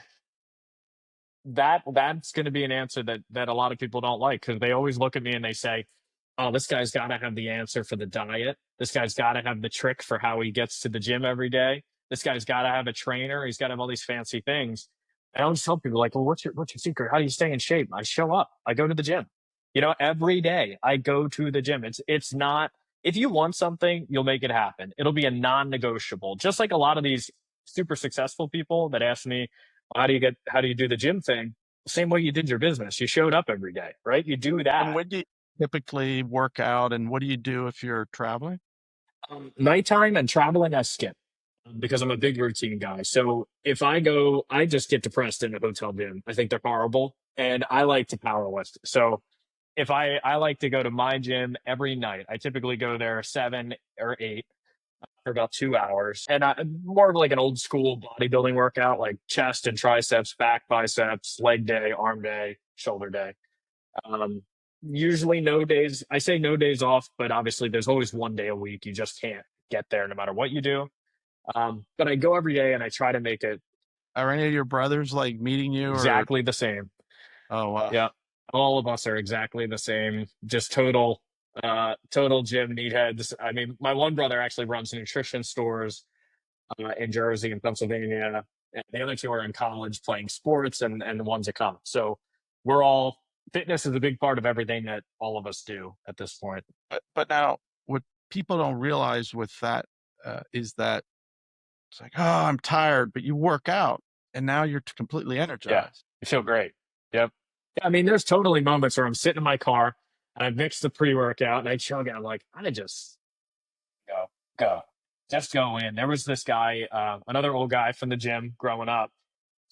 that's going to be an answer that a lot of people don't like because they always look at me and they say, "Oh, this guy's got to have the answer for the diet. This guy's got to have the trick for how he gets to the gym every day. This guy's got to have a trainer. He's got to have all these fancy things." I always tell people like, "Well, what's your secret? How do you stay in shape?" I show up. I go to the gym. Every day I go to the gym. It's not if you want something, you'll make it happen. It'll be a non-negotiable. Just like a lot of these super successful people that ask me, how do you do the gym thing? Same way you did your business. You showed up every day, right? You do And that. when do you typically work out, and what do you do if you're traveling? Nighttime and traveling, I skip because I'm a big routine guy. So if I go, I just get depressed in a hotel gym. I think they're horrible, and I like to power lift. So if I like to go to my gym every night. I typically go there 7 or 8 for about 2 hours, and more of like an old school bodybuilding workout, like chest and triceps, back, biceps, leg day, arm day, shoulder day. Um, Usually no days. I say no days off, but obviously there's always one day a week. You just can't get there no matter what you do. But I go every day and I try to make it Are any of your brothers like meeting you or exactly the same. oh wow. Yeah. All of us are exactly the same. Just total gym meatheads. I mean, my one brother actually runs nutrition stores in Jersey and Pennsylvania. And the other two are in college playing sports and the ones that come. So we're all fitness is a big part of everything that all of us do at this point. But now what people don't realize with that is that it's like, oh, I'm tired, but you work out. and now you're completely Yeah, energized. you feel great. Yep. I mean, there's totally moments where I'm sitting in my car and I mix the pre-workout and I chug it. I'm like, I just go, go, just go in. There was this guy, another old guy from the gym growing up,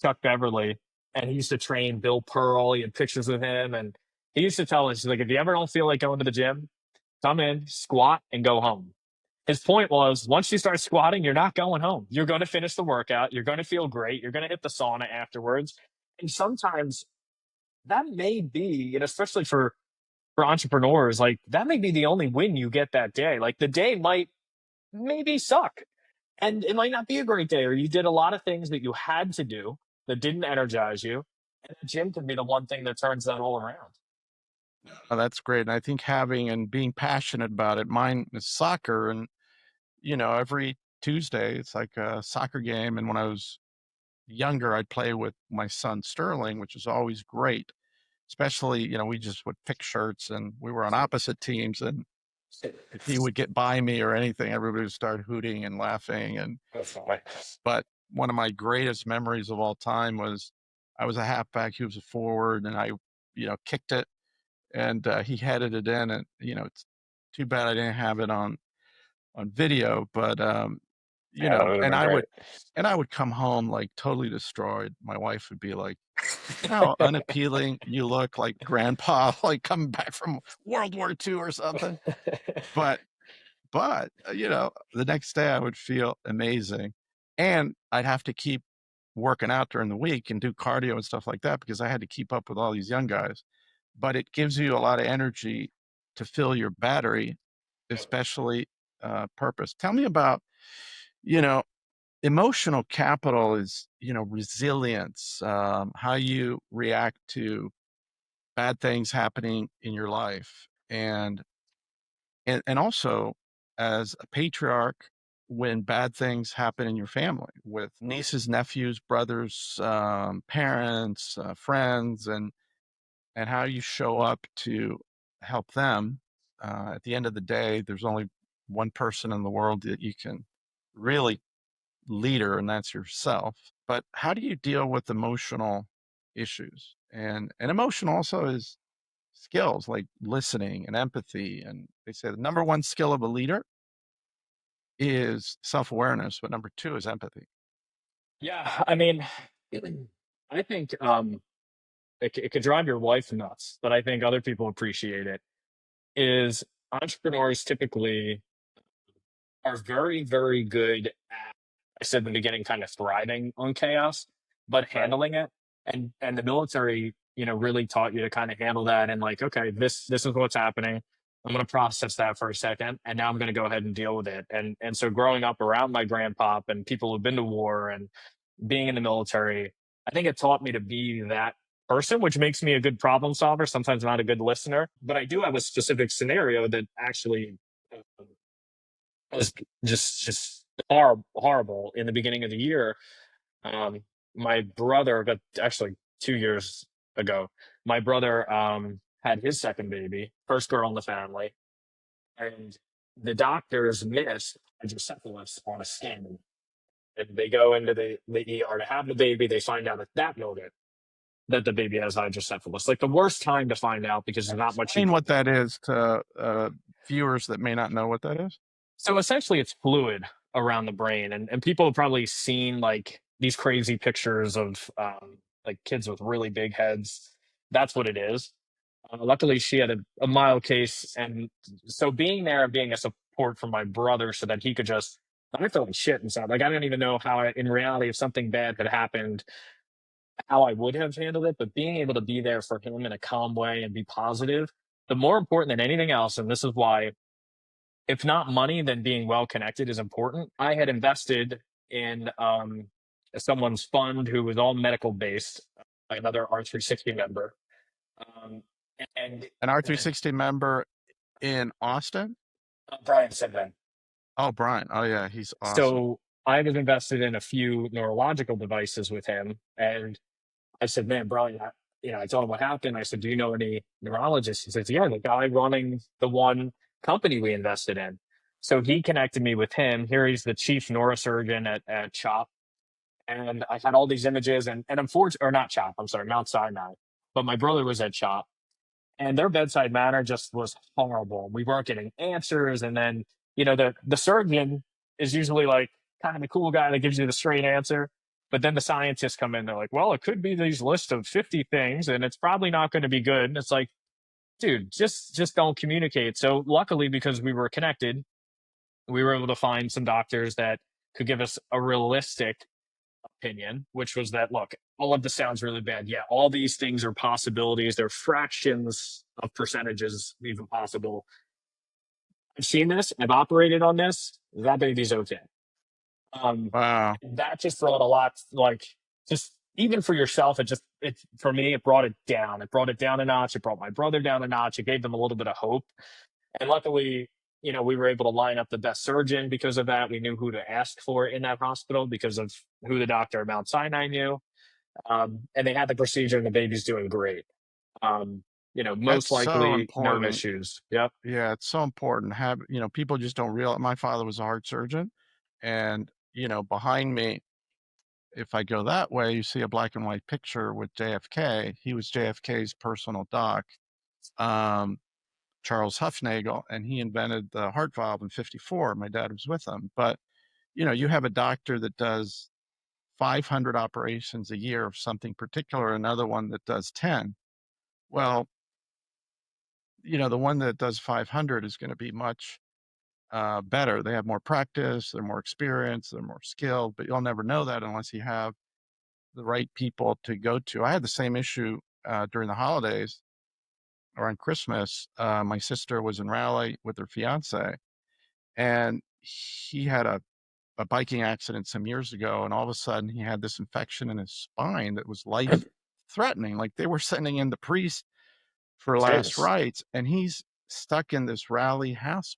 Chuck Beverly, and he used to train Bill Pearl. He had pictures of him, and he used to tell us, he's like, if you ever don't feel like going to the gym, come in, squat, and go home. His point was, once you start squatting, you're not going home. You're going to finish the workout. You're going to feel great. You're going to hit the sauna afterwards. And sometimes that may be, and especially for entrepreneurs, like that may be the only win you get that day. Like the day might maybe suck, and it might not be a great day, or you did a lot of things that you had to do that didn't energize you. And the gym can be the one thing that turns that all around. Oh, that's great. And I think having and being passionate about it, mine is soccer. And, every Tuesday it's like a soccer game. And when I was younger, I'd play with my son Sterling, which is always great. Especially, we just would pick shirts and we were on opposite teams. And if he would get by me or anything, everybody would start hooting and laughing. But one of my greatest memories of all time was I was a halfback, he was a forward, and I, kicked it and he headed it in. And, it's too bad I didn't have it on video, but, Yeah, that would have and been I great. would and I would come home, like, totally destroyed. My wife would be like, "You know how unappealing you look, like grandpa, like, coming back from World War II or something?" But the next day I would feel amazing, and I'd have to keep working out during the week and do cardio and stuff like that because I had to keep up with all these young guys. But it gives you a lot of energy to fill your battery, especially, purpose. Tell me about, you know, emotional capital is, resilience, how you react to bad things happening in your life. And also as a patriarch, when bad things happen in your family with nieces, nephews, brothers, parents, friends, and how you show up to help them. At the end of the day, there's only one person in the world that you can really leader, and that's yourself. But how do you deal with emotional issues? And emotion also is skills like listening and empathy. And they say the number one skill of a leader is self-awareness, but number two is empathy. Yeah, I mean, I think it could drive your wife nuts, but I think other people appreciate it. Is entrepreneurs typically are very, very good at, I said in the beginning, kind of thriving on chaos, but Right. handling it. And the military, really taught you to kind of handle that and like, okay, this is what's happening. I'm going to process that for a second, and now I'm going to go ahead and deal with it. And so growing up around my grandpop and people who've been to war and being in the military, I think it taught me to be that person, which makes me a good problem solver. Sometimes not a good listener, but I do have a specific scenario that actually was just horrible in the beginning of the year. Um, my brother, but actually 2 years ago, my brother had his second baby, first girl in the family, and the doctors missed hydrocephalus on a scan. And they go into the ER to have the baby. They find out at that moment that the baby has hydrocephalus. Like the worst time to find out because there's not much you Explain can what do. that is to viewers that may not know what that is. So essentially, it's fluid around the brain, and people have probably seen like these crazy pictures of like kids with really big heads. That's what it is. Luckily, she had a mild case, and so being there and being a support for my brother, so that he could just. I felt like shit inside. Like I don't even know how, in reality, if something bad had happened, how I would have handled it. But being able to be there for him in a calm way and be positive, the more important than anything else, and this is why if not money, then being well connected is important. I had invested in someone's fund who was all medical based, another R360 member. Um, and An R360 member in Austin. Brian said that. Oh, Brian. Oh, yeah, he's awesome. So I was invested in a few neurological devices with him. And I said, man, Brian, I told him what happened. I said, do you know any neurologists? He says, yeah, the guy running the one company we invested in. So he connected me with him. Here he's the chief neurosurgeon at CHOP. And I had all these images, and unfortunately, or not CHOP, I'm sorry, Mount Sinai. But my brother was at CHOP, and their bedside manner just was horrible. We weren't getting answers, and then the surgeon is usually like kind of the cool guy that gives you the straight answer. But then the scientists come in, they're like, "Well, it could be these list of 50 things, and it's probably not going to be good." And it's like, dude, just don't communicate. So luckily, because we were connected, we were able to find some doctors that could give us a realistic opinion, which was that, look, all of this sounds really bad. Yeah, all these things are possibilities. They're fractions of percentages even possible. I've seen this. I've operated on this. That baby's okay. Um, Wow. that just brought a lot, like, just even for yourself, it for me, it brought it down. It brought it down a notch. It brought my brother down a notch. It gave them a little bit of hope. And luckily, we were able to line up the best surgeon because of that. We knew who to ask for in that hospital because of who the doctor at Mount Sinai knew. And they had the procedure, and the baby's doing great. That's Most so likely no important. issues. Yep. Yeah, it's so important. Have, people just don't realize my father was a heart surgeon. And, behind me, if I go that way, you see a black and white picture with JFK. He was JFK's personal doc, um, Charles Huffnagel, and he invented the heart valve in 54. My dad was with him. But, you have a doctor that does 500 operations a year of something particular, another one that does 10. Well, the one that does 500 is going to be much better. They have more practice, they're more experienced, they're more skilled, but you'll never know that unless you have the right people to go to. I had the same issue during the holidays around Christmas. My sister was in Raleigh with her fiance, and he had a biking accident some years ago, and all of a sudden he had this infection in his spine that was life threatening. Like they were sending in the priest for last Jeez. rites, and he's stuck in this Raleigh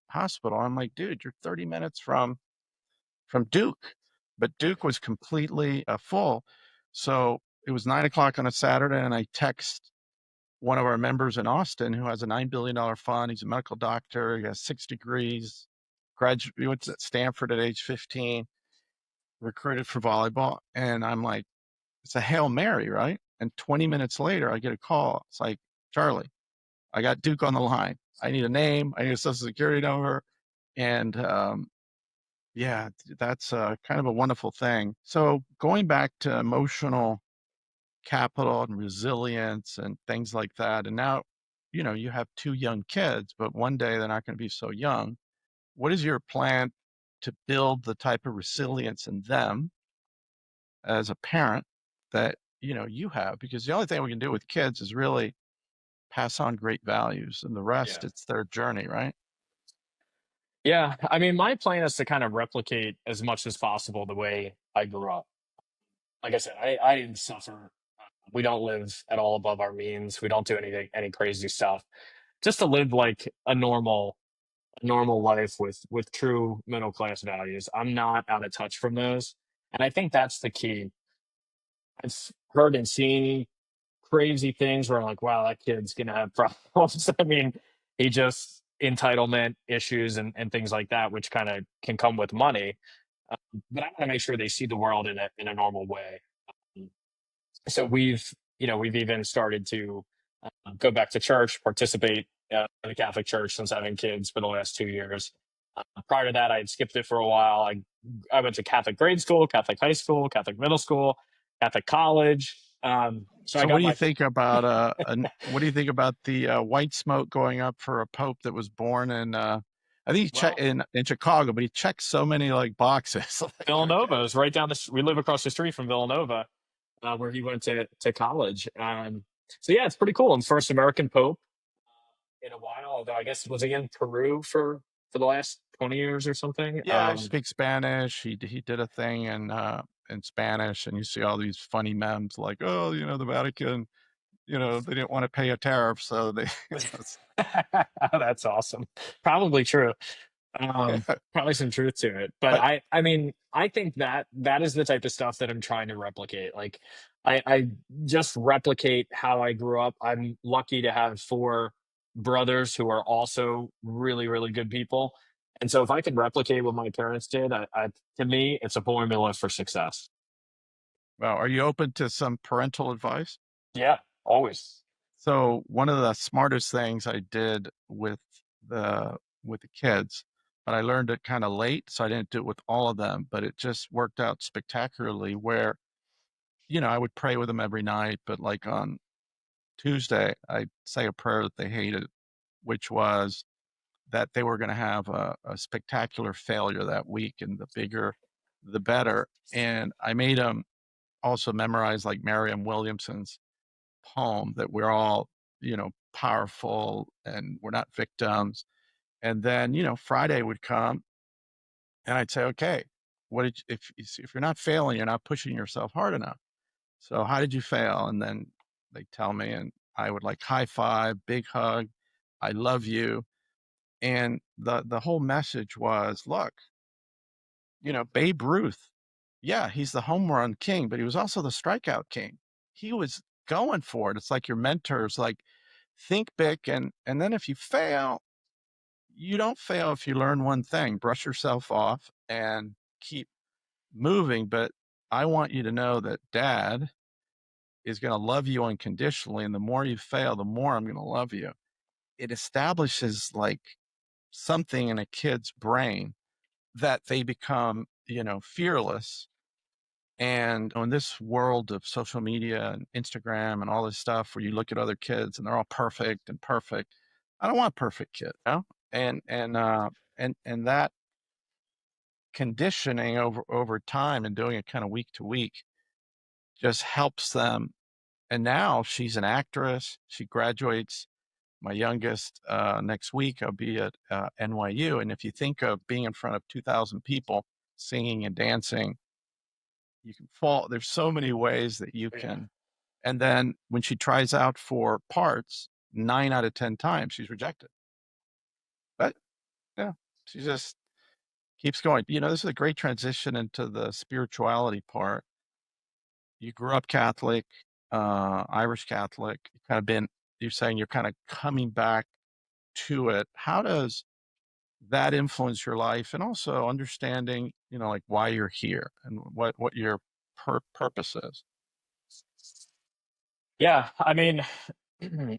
hospital. I'm like, dude, you're 30 minutes from Duke, but Duke was completely full. So it was 9 o'clock on a Saturday, and I text one of our members in Austin who has a $9 billion fund. He's a medical doctor. He has 6 degrees. Graduated at Stanford at age 15. Recruited for volleyball, and I'm like, it's a Hail Mary, right? And 20 minutes later, I get a call. It's like, Charlie, I got Duke on the line. I need a name. I need a social security number. And yeah, that's kind of a wonderful thing. So going back to emotional capital and resilience and things like that, and now, you have 2 young kids, but one day they're not going to be so young. What is your plan to build the type of resilience in them as a parent that, you have? Because the only thing we can do with kids is really pass on great values, and the rest, Yeah. it's their journey, right? Yeah. I mean, my plan is to kind of replicate as much as possible the way I grew up. Like I said, I didn't suffer. We don't live at all above our means. We don't do any crazy stuff. Just to live like a normal life with true middle class values. I'm not out of touch from those. And I think that's the key. I've heard and seen crazy things where I'm like, wow, that kid's gonna have problems. I mean, he just entitlement issues and things like that, which kind of can come with money. But I want to make sure they see the world in a normal way. So we've even started to go back to church, participate in the Catholic Church since having kids for the last 2 years. Prior to that, I had skipped it for a while. I went to Catholic grade school, Catholic high school, Catholic middle school, Catholic college. So I So got my what do you think about the white smoke going up for a pope that was born in I think he checked well, in Chicago, but he checked so many like boxes. Like, Villanova okay. is right down we live across the street from Villanova, where he went to college. So yeah, it's pretty cool. And first American Pope in a while. Although I guess was he in Peru for the last 20 years or something. Yeah, I speak Spanish. He did a thing in Spanish, and you see all these funny memes like, oh, the Vatican, they didn't want to pay a tariff, so they That's awesome. Probably true. Probably some truth to it. But I, I mean, I think that is the type of stuff that I'm trying to replicate. Like I just replicate how I grew up. I'm lucky to have four brothers who are also really, really good people. And so if I could replicate what my parents did, to me, it's a formula for success. Well, are you open to some parental advice? Yeah, always. So one of the smartest things I did with the kids, but I learned it kind of late, so I didn't do it with all of them, but it just worked out spectacularly where, I would pray with them every night, but like on Tuesday, I'd say a prayer that they hated, which was that they were going to have a spectacular failure that week, and the bigger, the better. And I made them also memorize like Marianne Williamson's poem that we're all, powerful and we're not victims. And then, Friday would come and I'd say, okay, if you're not failing, you're not pushing yourself hard enough. So how did you fail? And then they tell me, and I would like high five, big hug, I love you. And the whole message was, look, Babe Ruth, yeah, he's the home run king, but he was also the strikeout king. He was going for it. It's like your mentors, like think big, and then if you fail, you don't fail if you learn one thing. Brush yourself off and keep moving. But I want you to know that dad is going to love you unconditionally. And the more you fail, the more I'm going to love you. It establishes like something in a kid's brain that they become, fearless. And in this world of social media and Instagram and all this stuff where you look at other kids and they're all perfect and perfect, I don't want perfect kid, and that conditioning over time and doing it kind of week to week just helps them. And now she's an actress. She graduates, my youngest, next week. I'll be at NYU. And if you think of being in front of 2,000 people singing and dancing, you can fall. There's so many ways that you Yeah. can. And then when she tries out for parts, 9 out of 10 times she's rejected. But yeah, she just keeps going. This is a great transition into the spirituality part. You grew up Catholic, Irish Catholic. You're saying you're kind of coming back to it. How does that influence your life, and also understanding, like why you're here and what your purpose is? Yeah, I mean,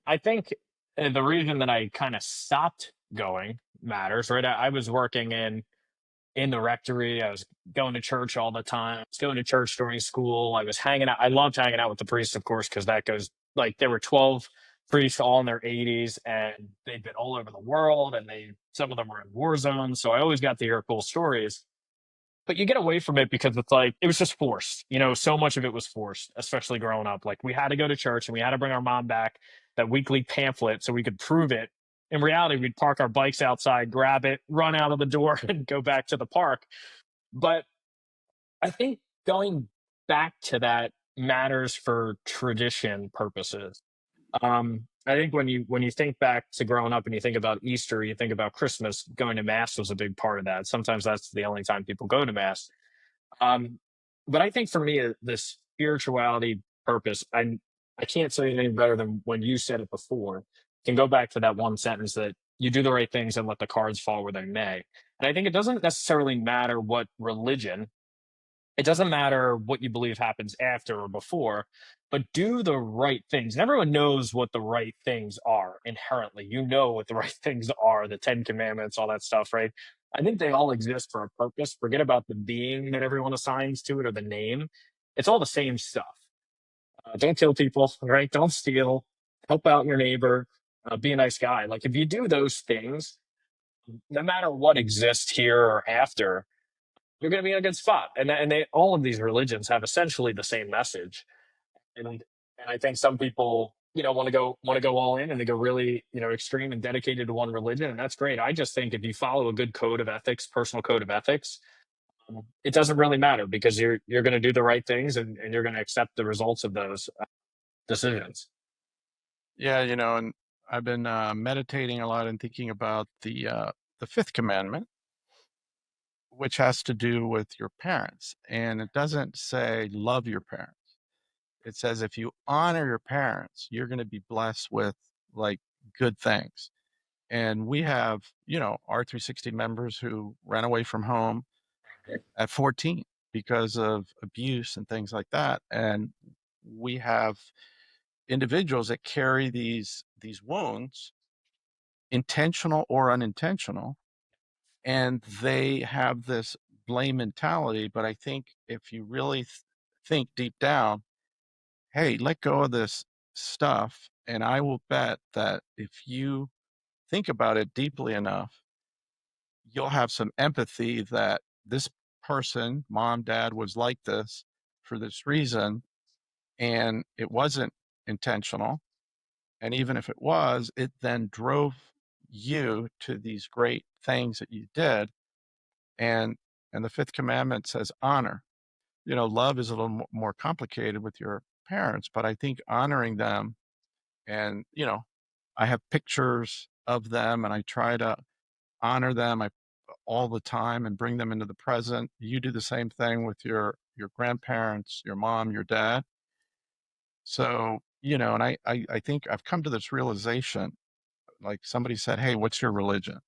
I think the reason that I kind of stopped going matters, right? I was working in the rectory. I was going to church all the time. I was going to church during school. I was hanging out. I loved hanging out with the priests, of course, because that goes like there were 12 priests all in their 80s, and they'd been all over the world, and some of them were in war zones. So I always got to hear cool stories. But you get away from it because it's like it was just forced. So much of it was forced, especially growing up. Like we had to go to church and we had to bring our mom back that weekly pamphlet so we could prove it. In reality, we'd park our bikes outside, grab it, run out of the door, and go back to the park. But I think going back to that matters for tradition purposes. I think when you think back to growing up and you think about Easter, you think about Christmas, going to mass was a big part of that. Sometimes that's the only time people go to mass. Um, but I think for me, the spirituality purpose, I can't say it any better than when you said it before. Can go back to that one sentence that you do the right things and let the cards fall where they may. And I think it doesn't necessarily matter what religion, it doesn't matter what you believe happens after or before, but do the right things. And everyone knows what the right things are inherently. You know what the right things are, the Ten Commandments, all that stuff, right? I think they all exist for a purpose. Forget about the being that everyone assigns to it or the name. It's all the same stuff. Don't kill people, right? Don't steal. Help out your neighbor. Be a nice guy. Like if you do those things, no matter what exists here or after, you're going to be in a good spot. And they all of these religions have essentially the same message. And I think some people want to go all in and they go really extreme and dedicated to one religion, and that's great. I just think if you follow a good code of ethics, personal code of ethics, it doesn't really matter because you're going to do the right things and you're going to accept the results of those decisions. Yeah, and I've been meditating a lot and thinking about the fifth commandment, which has to do with your parents. And it doesn't say love your parents. It says if you honor your parents, you're going to be blessed with like good things. And we have, R360 members who ran away from home at 14 because of abuse and things like that. And we have individuals that carry these wounds, intentional or unintentional, and they have this blame mentality. But I think if you really think deep down, hey, let go of this stuff, and I will bet that if you think about it deeply enough, you'll have some empathy that this person, mom, dad, was like this for this reason, and it wasn't intentional. And even if it was, it then drove you to these great things that you did. And and the fifth commandment says honor. Love is a little more complicated with your parents, but I think honoring them, and I have pictures of them and I try to honor them all the time and bring them into the present. You do the same thing with your grandparents, your mom, your dad. So, and I think I've come to this realization, like somebody said, "Hey, what's your religion?"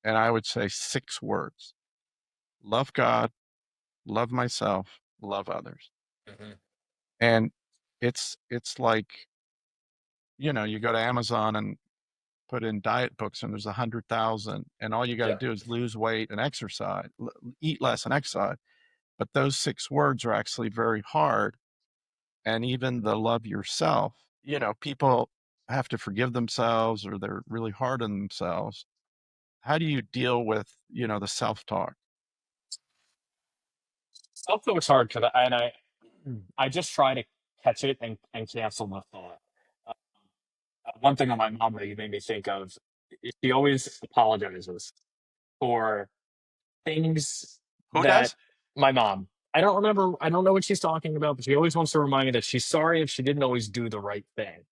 And I would say 6 words: love God, love myself, love others. Mhm. And it's like, you go to Amazon and put in diet books and there's 100,000, and all you got to Yeah. do is lose weight and exercise, eat less and exercise. But those 6 words are actually very hard. And even the love yourself, people have to forgive themselves or they're really hard on themselves. How do you deal with, the self-talk? Self-talk's hard because I just try to catch it and cancel the thought. Uh, One thing on my mom that you made me think of, she always apologizes for things Who that does? my mom. I don't know what she's talking about, but she always wants to remind me that she's sorry if she didn't always do the right thing.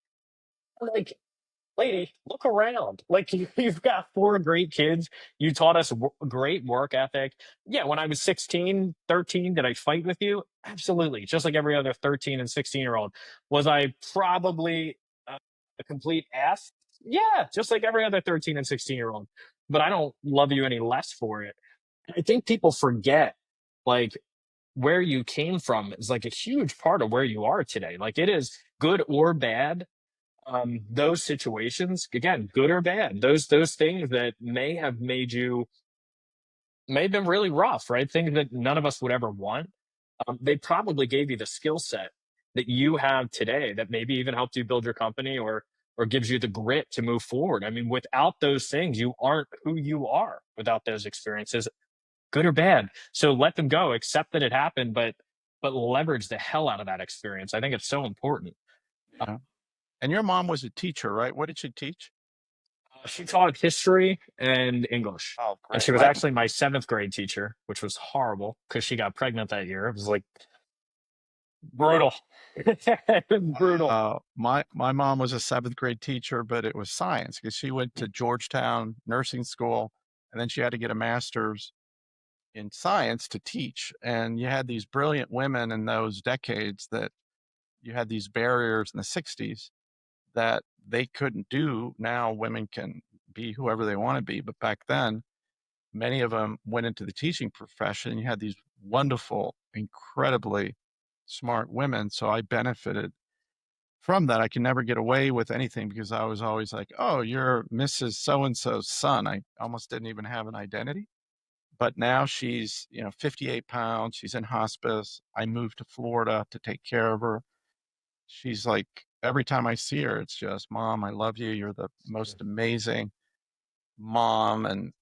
Like, lady, look around. Like you've got 4 great kids. You taught us great work ethic. Yeah, when I was 16, 13, did I fight with you? Absolutely. Just like every other 13 and 16-year-old. Was I probably a complete ass? Yeah, just like every other 13 and 16-year-old. But I don't love you any less for it. I think people forget, like, where you came from is like a huge part of where you are today. Like it is good or bad, those situations, again, good or bad, those things that may have been really rough, right? Things that none of us would ever want. They probably gave you the skill set that you have today that maybe even helped you build your company or gives you the grit to move forward. I mean, without those things, you aren't who you are without those experiences, good or bad. So let them go, accept that it happened, but leverage the hell out of that experience. I think it's so important. Yeah. And your mom was a teacher, right? What did she teach? She taught history and English. Oh, And great. she was My actually my seventh grade teacher, which was horrible because she got pregnant that year. It was like brutal. It was brutal. my mom was a seventh grade teacher, but it was science because she went to Georgetown nursing school, and then she had to get a master's in science to teach. And you had these brilliant women in those decades that you had these barriers in the 60s that they couldn't do. Now women can be whoever they want to be, but back then, many of them went into the teaching profession. You had these wonderful, incredibly smart women. So I benefited from that. I can never get away with anything because I was always like, "Oh, you're Mrs. So and so's son." I almost didn't even have an identity. But now she's, 58 pounds. She's in hospice. I moved to Florida to take care of her. She's like, every time I see her, it's just, "Mom, I love you. You're the most amazing mom." And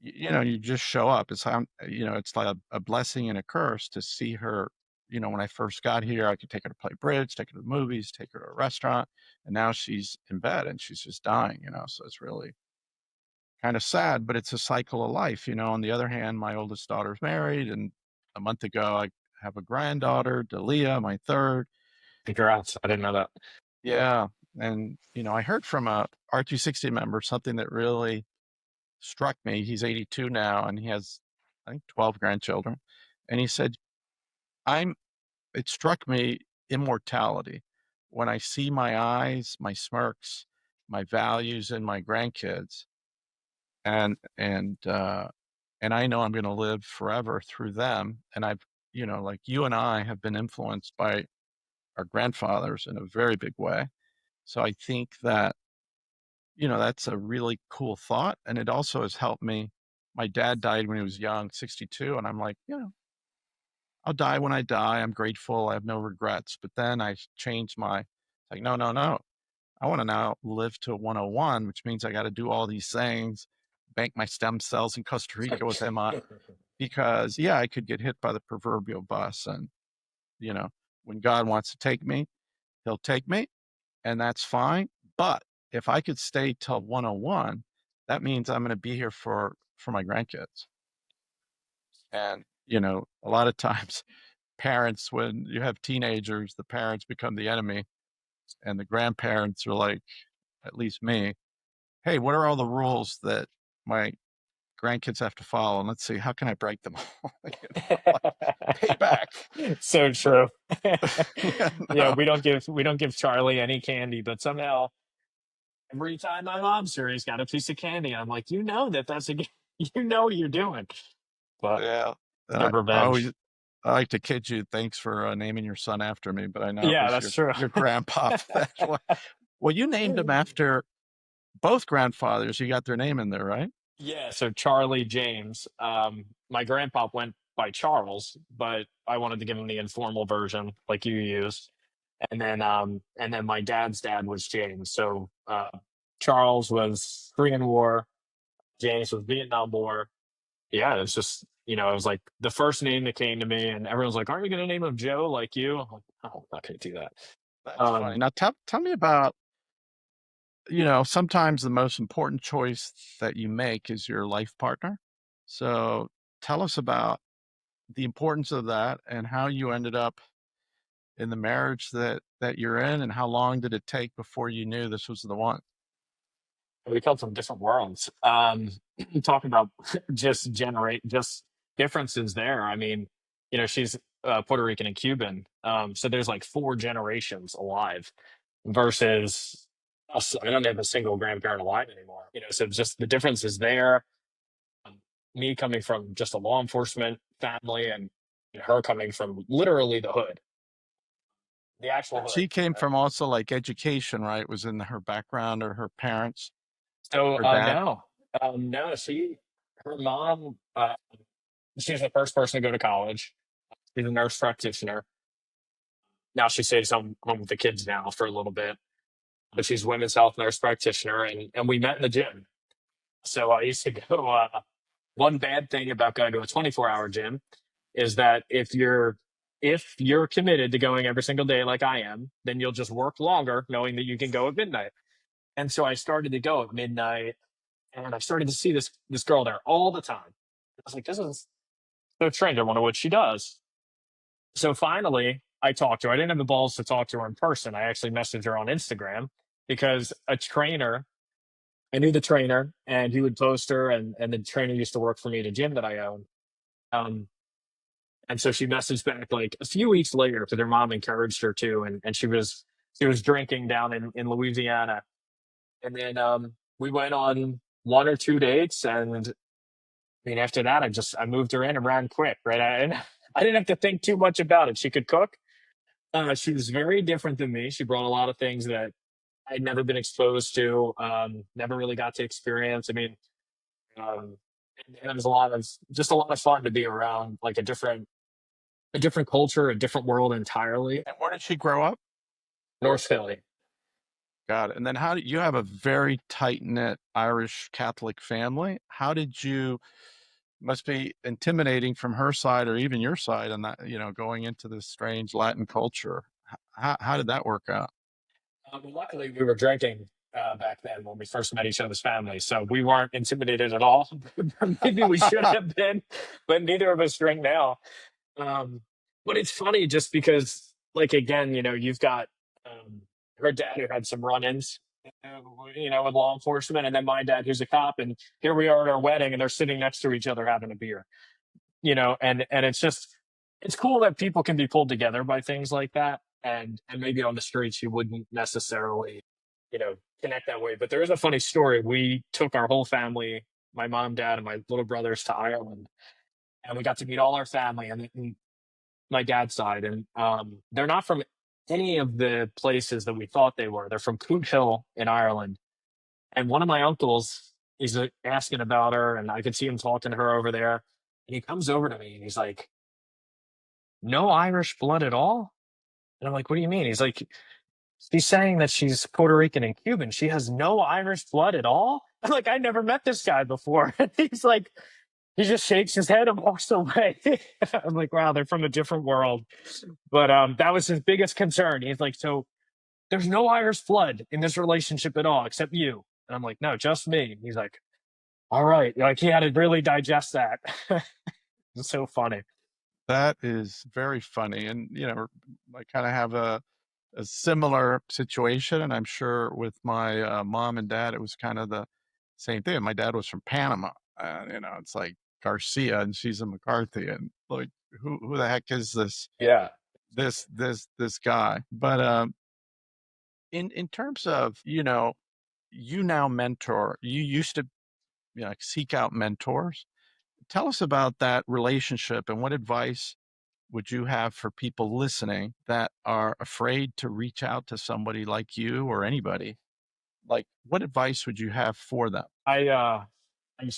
you just show up. It's like a blessing and a curse to see her. When I first got here, I could take her to play bridge, take her to the movies, take her to a restaurant, and now she's in bed and she's just dying. So it's really kind of sad, but it's a cycle of life. On the other hand, my oldest daughter's married, and a month ago, I have a granddaughter, Dalia, my third. Congrats. I didn't know that. Yeah. And, I heard from a R260 member something that really struck me. He's 82 now and he has, I think, 12 grandchildren. And he said, I'm, it struck me immortality when I see my eyes, my smirks, my values in my grandkids. And and I know I'm going to live forever through them. And I've, like you and I have been influenced by our grandfathers in a very big way. So I think that, that's a really cool thought. And it also has helped me. My dad died when he was young, 62. And I'm like, I'll die when I die. I'm grateful. I have no regrets. But then I changed like, no, no, no. I want to now live to 101, which means I got to do all these things, bank my stem cells in Costa Rica with MI, because yeah, I could get hit by the proverbial bus. And, you know, when God wants to take me, he'll take me, and that's fine. But if I could stay till 101, that means I'm going to be here for my grandkids. And, a lot of times parents, when you have teenagers, the parents become the enemy and the grandparents are like, at least me, hey, what are all the rules that my grandkids have to follow? And let's see, how can I break them all? Like payback. So But true. yeah, Yeah, no, we don't give Charlie any candy, but somehow every time my mom's here, he's got a piece of candy. I'm like, that's a, you know what you're doing, but yeah. the I always revenge. I like to kid you. Thanks for naming your son after me, but I know it Yeah, was that's true. your grandpa. That's why. Well, you named him after both grandfathers. You got their name in there, right? Yeah, so Charlie James. My grandpa went by Charles, but I wanted to give him the informal version, like you use. And then my dad's dad was James. So Charles was Korean War, James was Vietnam War. Yeah, it's just it was like the first name that came to me, and everyone's like, "Aren't you going to name him Joe like you?" I'm like, "No, I'm not going to do that." That's funny. Um, Now tell me about, sometimes the most important choice that you make is your life partner. So tell us about the importance of that and how you ended up in the marriage that you're in, and how long did it take before you knew this was the one? we come from different worlds. Talking about just differences there. I mean, she's Puerto Rican and Cuban, so there's like four generations alive versus us. I don't have a single grandparent alive anymore. So just the difference is there. Um, Me coming from just a law enforcement family, and her coming from literally the hood, the actual But hood. she came from also like education, right? Was in her background or her parents, So her dad? no, no, her mom, she's the first person to go to college. She's a nurse practitioner. Now she stays home with the kids now for a little bit, but she's women's health nurse practitioner, and we met in the gym. So I used to go. One bad thing about going to a 24-hour gym is that if you're committed to going every single day like I am, then you'll just work longer knowing that you can go at midnight. And so I started to go at midnight, and I started to see this girl there all the time. I was like, this is so strange. I wonder what she does. So finally, I talked to her. I didn't have the balls to talk to her in person. I actually messaged her on Instagram because a trainer, I knew the trainer, and he would post her, and the trainer used to work for me at a gym that I own. Um, and so she messaged back like a few weeks later because her mom encouraged her to, and she was drinking down in Louisiana. And then we went on one or two dates, and I mean after that I moved her in and ran quick, right? I didn't have to think too much about it. She could cook. She was very different than me. She brought a lot of things that I'd never been exposed to, never really got to experience. I mean, um, and it was a lot of fun to be around like a different culture, a different world entirely. And where did she grow up? North Philly. Got it. And then how did you have a very tight-knit Irish Catholic family? How did you must be intimidating from her side or even your side on that, going into this strange Latin culture. How did that work out? Luckily, we were drinking back then when we first met each other's families, so we weren't intimidated at all. Maybe we should have been, but neither of us drink now. Um, but it's funny just because, like, again, you've got um, her dad who had some run-ins, with law enforcement, and then my dad who's a cop, and here we are at our wedding, and they're sitting next to each other having a beer. And it's cool that people can be pulled together by things like that. And maybe on the streets you wouldn't necessarily, connect that way. But there is a funny story. We took our whole family. my mom, dad, and my little brothers to Ireland, and we got to meet all our family and my dad's side, and they're not from any of the places that we thought they were. They're from Coot Hill in Ireland, and one of my uncles is asking about her, and I could see him talking to her over there, and he comes over to me and he's like, "No Irish blood at all." And I'm like, "What do you mean?" He's like, "She's saying that she's Puerto Rican and Cuban. She has no Irish blood at all." I'm like, "I never met this guy before." And he's like, he just shakes his head and walks away. I'm like, "Wow, they're from a different world." But that was his biggest concern. He's like, "So there's no Irish blood in this relationship at all, except you." And I'm like, "No, just me." He's like, "All right." Like he had to really digest that. It's so funny. That is very funny. And, I kind of have a similar situation. And I'm sure with my mom and dad, it was kind of the same thing. My dad was from Panama. It's like Garcia and she's a McCarthy. And like, who the heck is Yeah. this guy? But in terms of, you now mentor, you used to, like, seek out mentors. Tell us about that relationship and what advice would you have for people listening that are afraid to reach out to somebody like you or anybody? Like, what advice would you have for them? I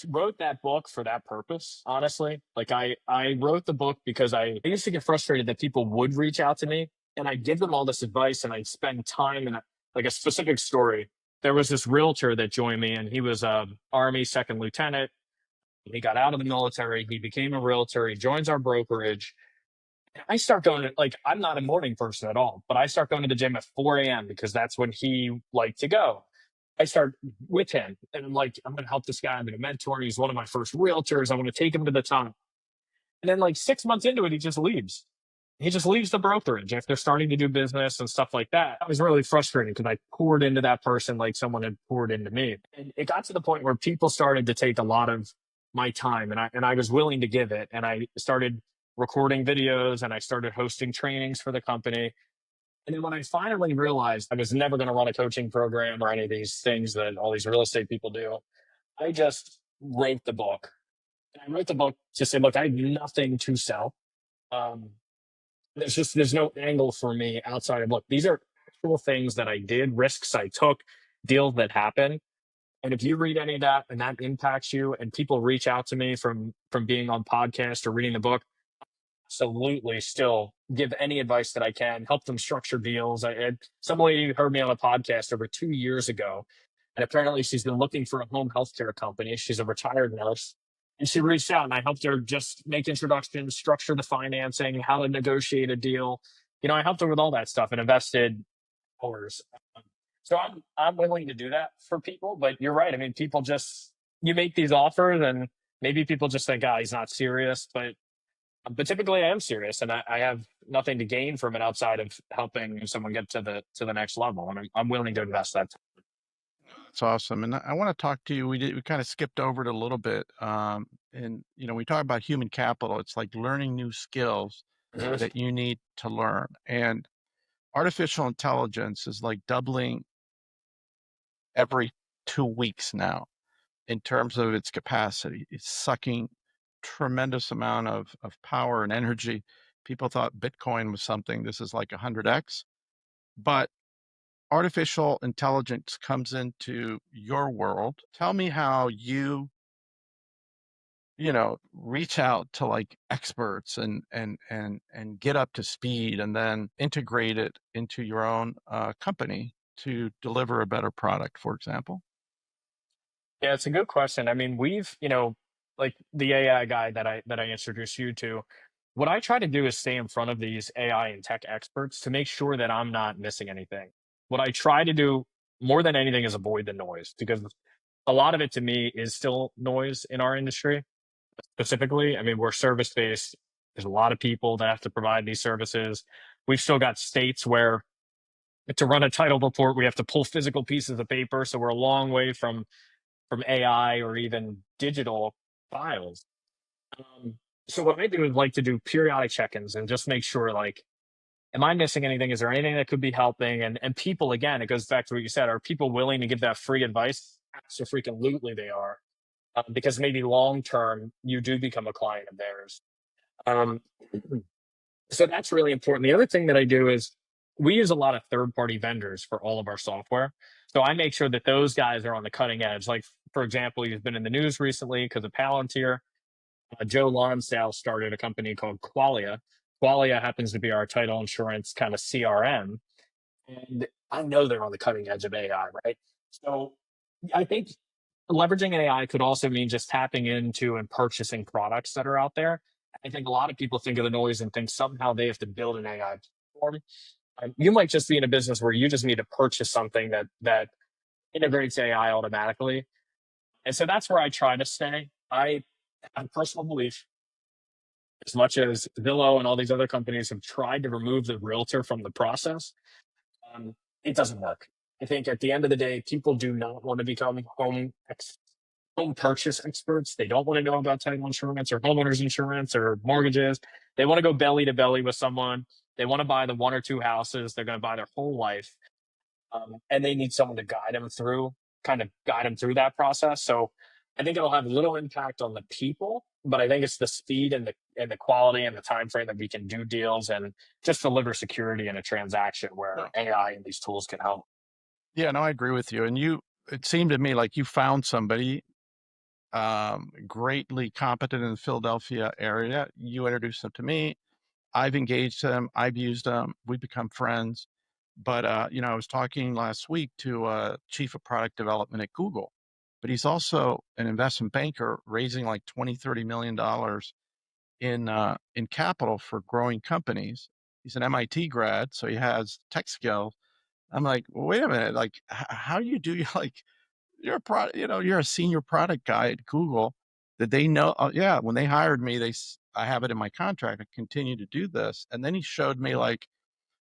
wrote that book for that purpose, honestly. Like I wrote the book because I used to get frustrated that people would reach out to me and I'd give them all this advice and I'd spend time in like a specific story. There was this realtor that joined me and he was a Army second lieutenant. He got out of the military. He became a realtor. He joins our brokerage. I start going to, like, I'm not a morning person at all, but I start going to the gym at 4 a.m. because that's when he liked to go. I start with him and I'm like, I'm going to help this guy. I'm going to mentor. He's one of my first realtors. I want to take him to the top. And then, like, 6 months into it, he just leaves. He just leaves the brokerage after starting to do business and stuff like that. I was really frustrated because I poured into that person like someone had poured into me. And it got to the point where people started to take a lot of my time and I was willing to give it. And I started recording videos and I started hosting trainings for the company. And then when I finally realized I was never going to run a coaching program or any of these things that all these real estate people do, I just wrote the book. And I wrote the book to say, look, I have nothing to sell. Um, there's no angle for me outside of, look, these are actual things that I did, risks I took, deals that happened. And if you read any of that and that impacts you, and people reach out to me from being on podcast or reading the book, absolutely still give any advice that I can, help them structure deals. I had some lady heard me on a podcast over 2 years ago, and apparently she's been looking for a home healthcare company. She's a retired nurse. And she reached out and I helped her just make introductions, structure the financing, how to negotiate a deal. I helped her with all that stuff and invested hours. So I'm willing to do that for people, but you're right. I mean, people just you make these offers and maybe people just think, he's not serious, but typically I am serious and I have nothing to gain from it outside of helping someone get to the next level. And I'm willing to invest that. It's awesome. And I want to talk to you. We kind of skipped over it a little bit. And, we talk about human capital. It's like learning new skills Mhm. that you need to learn. And artificial intelligence is like doubling every 2 weeks now in terms of its capacity. It's sucking tremendous amount of power and energy. People thought Bitcoin was something. This is like 100x. But artificial intelligence comes into your world. Tell me how reach out to like experts and get up to speed and then integrate it into your own company to deliver a better product, for example. Yeah, it's a good question. I mean, like the AI guy that I introduced you to, what I try to do is stay in front of these AI and tech experts to make sure that I'm not missing anything. What I try to do more than anything is avoid the noise because a lot of it to me is still noise in our industry specifically. I mean, we're service based. There's a lot of people that have to provide these services. We've still got states where to run a title report, we have to pull physical pieces of paper. So we're a long way from AI or even digital files. Um, so what I do is like to do periodic check-ins and just make sure, like, am I missing anything? Is there anything that could be helping? And people, again, it goes back to what you said. Are people willing to give that free advice? Absolutely, they are. because maybe long term you do become a client of theirs. Um, so that's really important. The other thing that I do is we use a lot of third party vendors for all of our software. So I make sure that those guys are on the cutting edge. Like, for example, he's been in the news recently because of Palantir. Joe Lonsdale started a company called Qualia. Qualia happens to be our title insurance kind of CRM. And I know they're on the cutting edge of AI, right? So I think leveraging AI could also mean just tapping into and purchasing products that are out there. I think a lot of people think of the noise and think somehow they have to build an AI platform. You might just be in a business where you just need to purchase something that integrates AI automatically. And so that's where I try to stay. I have a personal belief, as much as Zillow and all these other companies have tried to remove the realtor from the process, um, it doesn't work. I think at the end of the day, people do not want to become home purchase experts. They don't want to know about title insurance or homeowners insurance or mortgages. They want to go belly to belly with someone. They want to buy the one or two houses they're going to buy their whole life, and they need someone to guide them through that process. So I think it'll have little impact on the people, but I think it's the speed and the quality and the time frame that we can do deals and just deliver security in a transaction where No. AI and these tools can help. Yeah, no, I agree with you. And it seemed to me like you found somebody greatly competent in the Philadelphia area. You introduced them to me. I've engaged them. I've used them. We've become friends. But I was talking last week to chief of product development at Google, but he's also an investment banker raising like 20, $30 million in capital for growing companies. He's an MIT grad, so he has tech skills. I'm like, well, wait a minute, like, how do you do like you're a product, you're a senior product guy at Google. Did they know? Yeah, when they hired me, I have it in my contract. I continue to do this, and then he showed me like,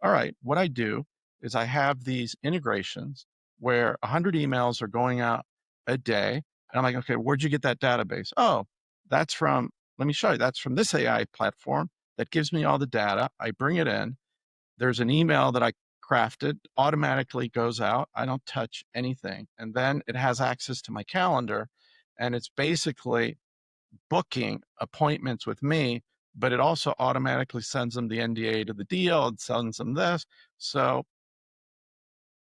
all right, what I do is I have these integrations where 100 emails are going out a day. And I'm like, okay, where'd you get that database? Oh, that's from, let me show you, that's from this AI platform that gives me all the data. I bring it in. There's an email that I crafted, automatically goes out. I don't touch anything. And then it has access to my calendar. And it's basically booking appointments with me, but it also automatically sends them the NDA to the deal and sends them this. So,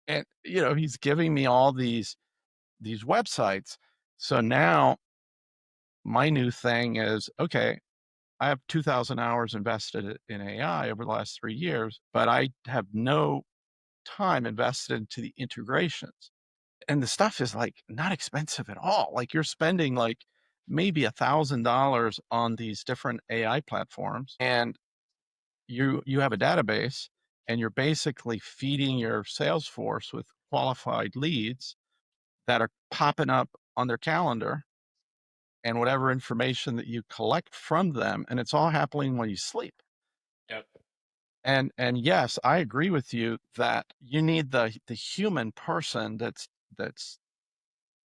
and he's giving me all these websites. So now my new thing is, okay, I have 2,000 hours invested in AI over the last 3 years, but I have no time invested into the integrations. And the stuff is like not expensive at all. Like you're spending like maybe $1,000 on these different AI platforms, and you have a database, and you're basically feeding your sales force with qualified leads that are popping up on their calendar and whatever information that you collect from them, and it's all happening while you sleep. Yep. And yes, I agree with you that you need the human person that's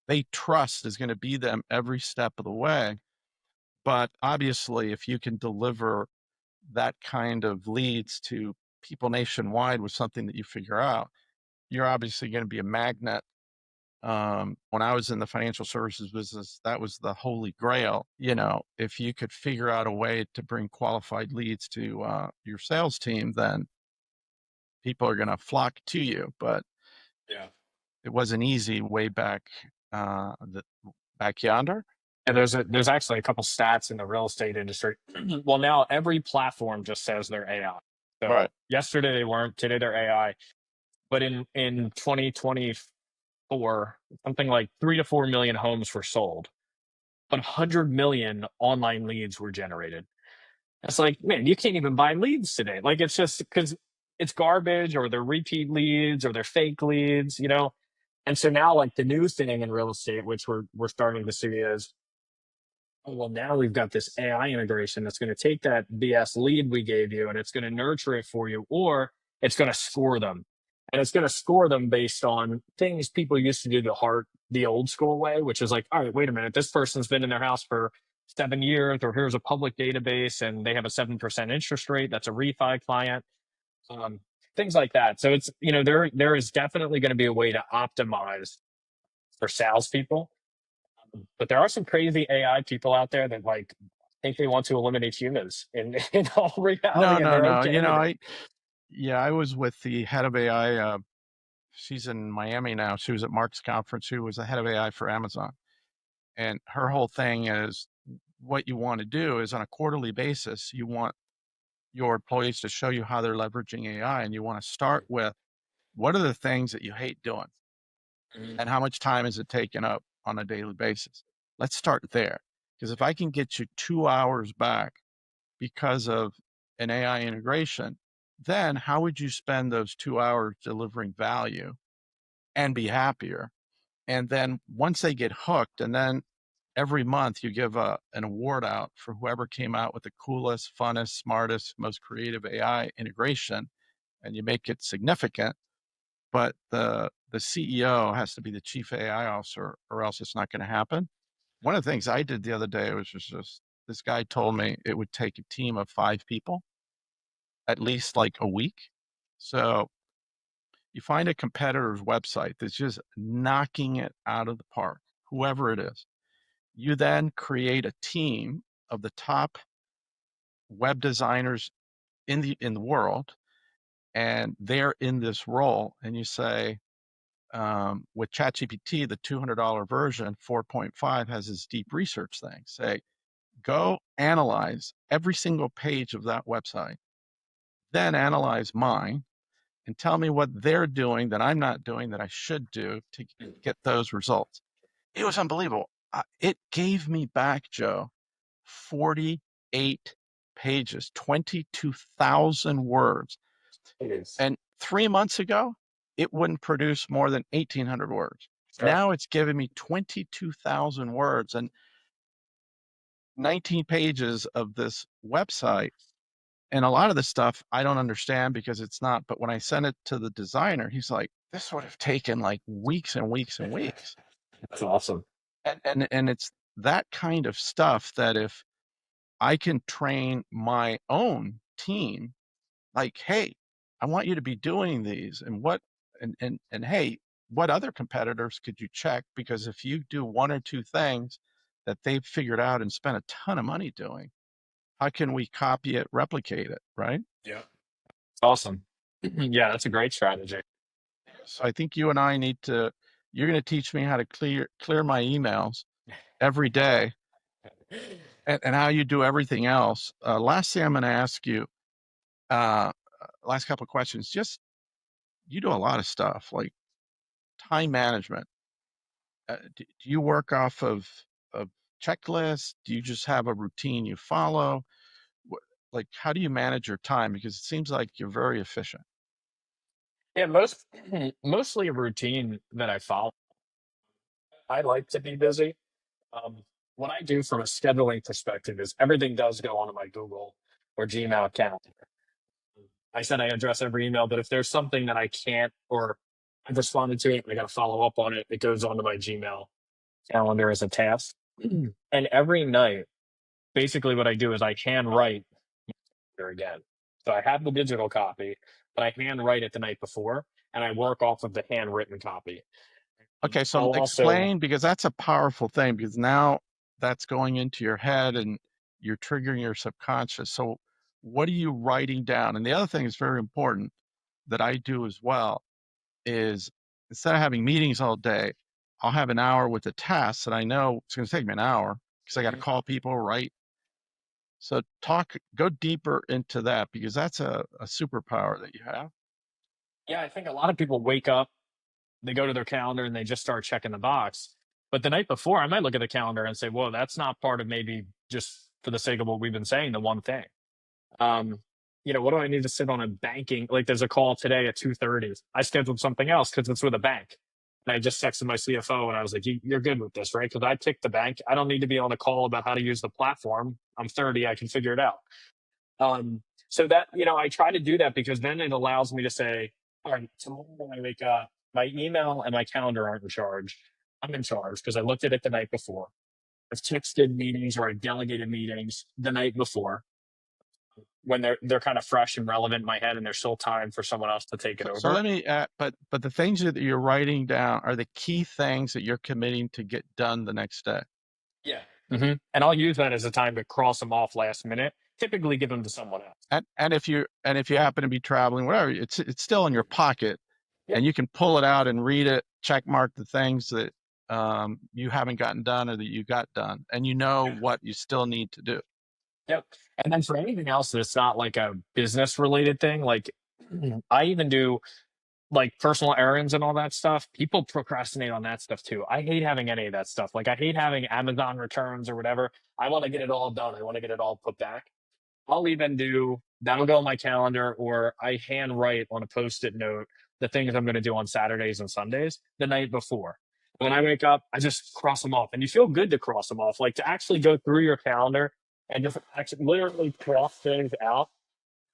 they trust is going to be them every step of the way. But obviously, if you can deliver that kind of leads to people nationwide with something that you figure out, you're obviously going to be a magnet. When I was in the financial services business, that was the holy grail. If you could figure out a way to bring qualified leads to your sales team, then people are going to flock to you. But Yeah. it wasn't easy way back yonder. And there's actually a couple stats in the real estate industry. Well, now every platform just says they're AI. So Right. yesterday they weren't, today they're AI. But in 2024, something like 3 to 4 million homes were sold, but 100 million online leads were generated. It's like, man, you can't even buy leads today. Like it's just because it's garbage or they're repeat leads or they're fake leads. And so now like the new thing in real estate, which we're starting to see is, oh, well, now we've got this AI integration that's going to take that BS lead we gave you and it's going to nurture it for you, or it's going to score them. And it's going to score them based on things people used to do the old school way, which is like, all right, wait a minute, this person's been in their house for 7 years, or here's a public database and they have a 7% interest rate. That's a refi client. Um, Things like that. So there is definitely going to be a way to optimize for salespeople. But there are some crazy AI people out there that like think they want to eliminate humans in in all No, reality, and no, they're no. okay with it. I was with the head of AI. She's in Miami now. She was at Mark's conference. She was the head of AI for Amazon. And her whole thing is what you want to do is on a quarterly basis, you want your employees to show you how they're leveraging AI. And you want to start with what are the things that you hate doing Mhm. and how much time is it taking up on a daily basis? Let's start there. Because if I can get you 2 hours back because of an AI integration, then how would you spend those 2 hours delivering value and be happier? And then once they get hooked, and then every month you give an award out for whoever came out with the coolest, funnest, smartest, most creative AI integration, and you make it significant. But the CEO has to be the chief AI officer, or else it's not going to happen. One of the things I did the other day was just this guy told me it would take a team of 5 people at least like a week. So you find a competitor's website that's just knocking it out of the park, whoever it is. You then create a team of the top web designers in the world, and they're in this role. And you say, with ChatGPT, the $200 version, 4.5 has this deep research thing. Say, go analyze every single page of that website, then analyze mine, and tell me what they're doing that I'm not doing that I should do to get those results. It was unbelievable. It gave me back, Joe, 48 pages, 22,000 words. It is. And 3 months ago, it wouldn't produce more than 1,800 words. Sure. Now it's giving me 22,000 words and 19 pages of this website. And a lot of the stuff I don't understand because it's not. But when I sent it to the designer, he's like, this would have taken like weeks and weeks and weeks. That's awesome. And it's that kind of stuff that if I can train my own team, like, hey, I want you to be doing these, and and hey, what other competitors could you check? Because if you do one or two things that they've figured out and spent a ton of money doing, how can we copy it, replicate it, right? Yeah. Awesome. Yeah, that's a great strategy. So I think you and I need to. You're going to teach me how to clear my emails every day, and how you do everything else. Last thing I'm going to ask you, uh, last couple of questions. Just you do a lot of stuff like time management. Do you work off of checklists? Do you just have a routine you follow? Like, how do you manage your time? Because it seems like you're very efficient. Yeah, mostly a routine that I follow. I like to be busy. What I do from a scheduling perspective is everything does go onto my Google or Gmail account. I said I address every email, but if there's something that I can't or I've responded to it, I got to follow up on it, it goes onto my Gmail calendar as a task. And every night, basically what I do is I handwrite there again. So I have the digital copy, but I handwrite it the night before and I work off of the handwritten copy. Okay, so I'll also, explain because that's a powerful thing because now that's going into your head and you're triggering your subconscious. So, what are you writing down? And the other thing is very important that I do as well is instead of having meetings all day, I'll have an hour with the tasks that I know it's going to take me an hour because I got to call people, right? So go deeper into that because that's a superpower that you have. yeah, I think a lot of people wake up, they go to their calendar and they just start checking the box. But the night before, I might look at the calendar and say, whoa, that's not part of maybe just for the sake of what we've been saying, the one thing. Um, what do I need to sit on a banking? Like there's a call today at 2:30. I scheduled something else because it's with a bank. And I just texted my CFO and I was like, you're good with this, right? Because I picked the bank. I don't need to be on a call about how to use the platform. I'm 30. I can figure it out. So that, I try to do that because then it allows me to say, all right, tomorrow when I wake up, my email and my calendar aren't in charge. I'm in charge because I looked at it the night before. I've texted meetings or I delegated meetings the night before. when they're kind of fresh and relevant in my head, and there's still time for someone else to take it So over. let me, but the things that you're writing down are the key things that you're committing to get done the next day. Yeah. And I'll use that as a time to cross them off last minute. Typically, give them to someone else. And if you happen to be traveling, whatever, it's still in your pocket, Yep. and you can pull it out and read it, check mark the things that you haven't gotten done or that you got done, and you know Yeah. what you still need to do. Yep. And then for anything else that's not like a business related thing, like I even do like personal errands and all that stuff. People procrastinate on that stuff too. I hate having any of that stuff. Like I hate having Amazon returns or whatever. I want to get it all done. I want to get it all put back. I'll even do that'll go on my calendar, or I hand write on a post-it note the things I'm going to do on Saturdays and Sundays the night before. When I wake up, I just cross them off, and you feel good to cross them off. Like to actually go through your calendar and just actually literally cross things out.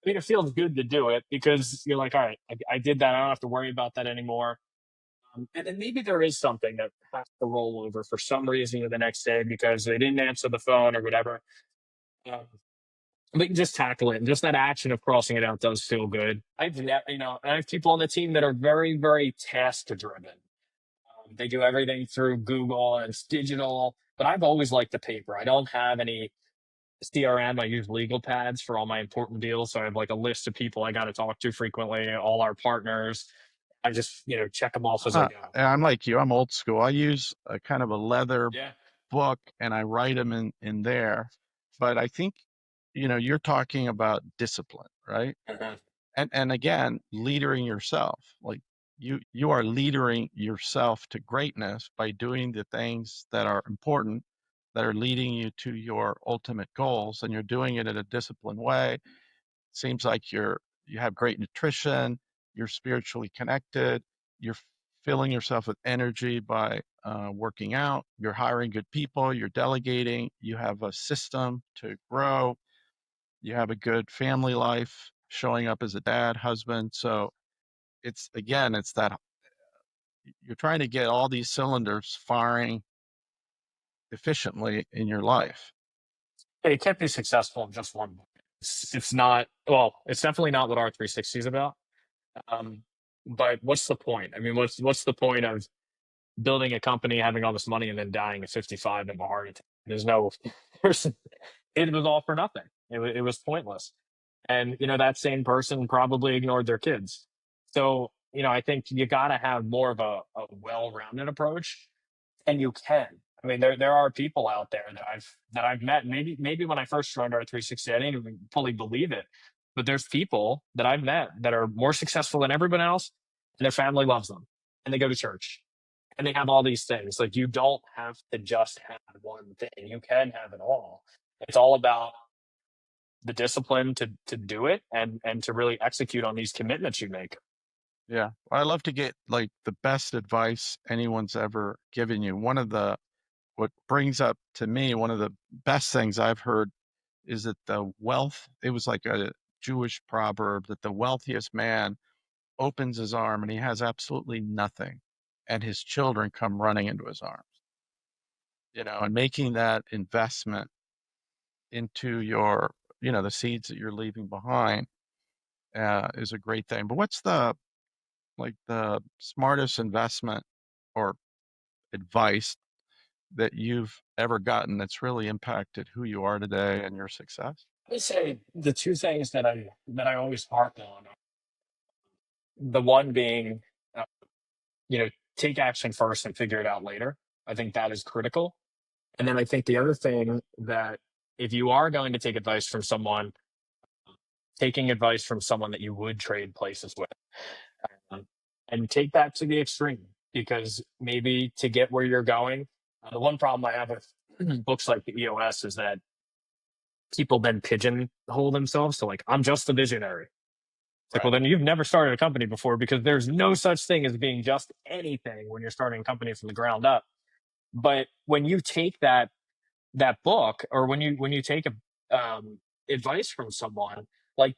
I mean, it feels good to do it because you're like, all right, I did that. I don't have to worry about that anymore. And then maybe there is something that has to roll over for some reason the next day because they didn't answer the phone or whatever. Um, but you just tackle it, and just that action of crossing it out does feel good. I have people on the team that are very, very task driven. They do everything through Google and it's digital, but I've always liked the paper. I don't have any CRM. I use legal pads for all my important deals. So I have like a list of people I got to talk to frequently, all our partners. I just, check them off as I go. And I'm like you. I'm old school. I use a kind of a leather Yeah. book, and I write them in there. But I think, you're talking about discipline, right? Uh-huh. And again, leadering yourself. Like you are leadering yourself to greatness by doing the things that are important, that are leading you to your ultimate goals, and you're doing it in a disciplined way. Seems like you have great nutrition, you're spiritually connected, you're filling yourself with energy by working out, you're hiring good people, you're delegating, you have a system to grow, you have a good family life, showing up as a dad, husband. So it's that you're trying to get all these cylinders firing efficiently in your life. Hey, it can't be successful in just one book. It's not, well, it's definitely not what R360 is about. Um, but what's the point? I mean, what's the point of building a company, having all this money, and then dying at 55 of a heart attack? There's no, there's, it was all for nothing. It was pointless. And, that same person probably ignored their kids. So, I think you got to have more of a well-rounded approach, and you can. I mean, there are people out there that I've met. Maybe when I first joined R360, I didn't even fully believe it. But there's people that I've met that are more successful than everyone else, and their family loves them, and they go to church, and they have all these things. Like you don't have to just have one thing; you can have it all. It's all about the discipline to do it and to really execute on these commitments you make. Yeah. Well, I love to get like the best advice anyone's ever given you. What brings up to me, one of the best things I've heard is that it was like a Jewish proverb that the wealthiest man opens his arm and he has absolutely nothing, and his children come running into his arms, and making that investment into the seeds that you're leaving behind is a great thing. But what's the smartest investment or advice that you've ever gotten that's really impacted who you are today and your success? I would say the two things that I always harp on, the one being, uh, you know, take action first and figure it out later. I think that is critical. And then I think the other thing that if you are going to take advice from someone, taking advice from someone that you would trade places with, um, and take that to the extreme because maybe to get where you're going, the one problem I have with books like the EOS is that people then pigeonhole themselves to like, I'm just a visionary. It's like, well, Right. then you've never started a company before because there's no such thing as being just anything when you're starting a company from the ground up. But when you take that book, or when you take advice from someone, like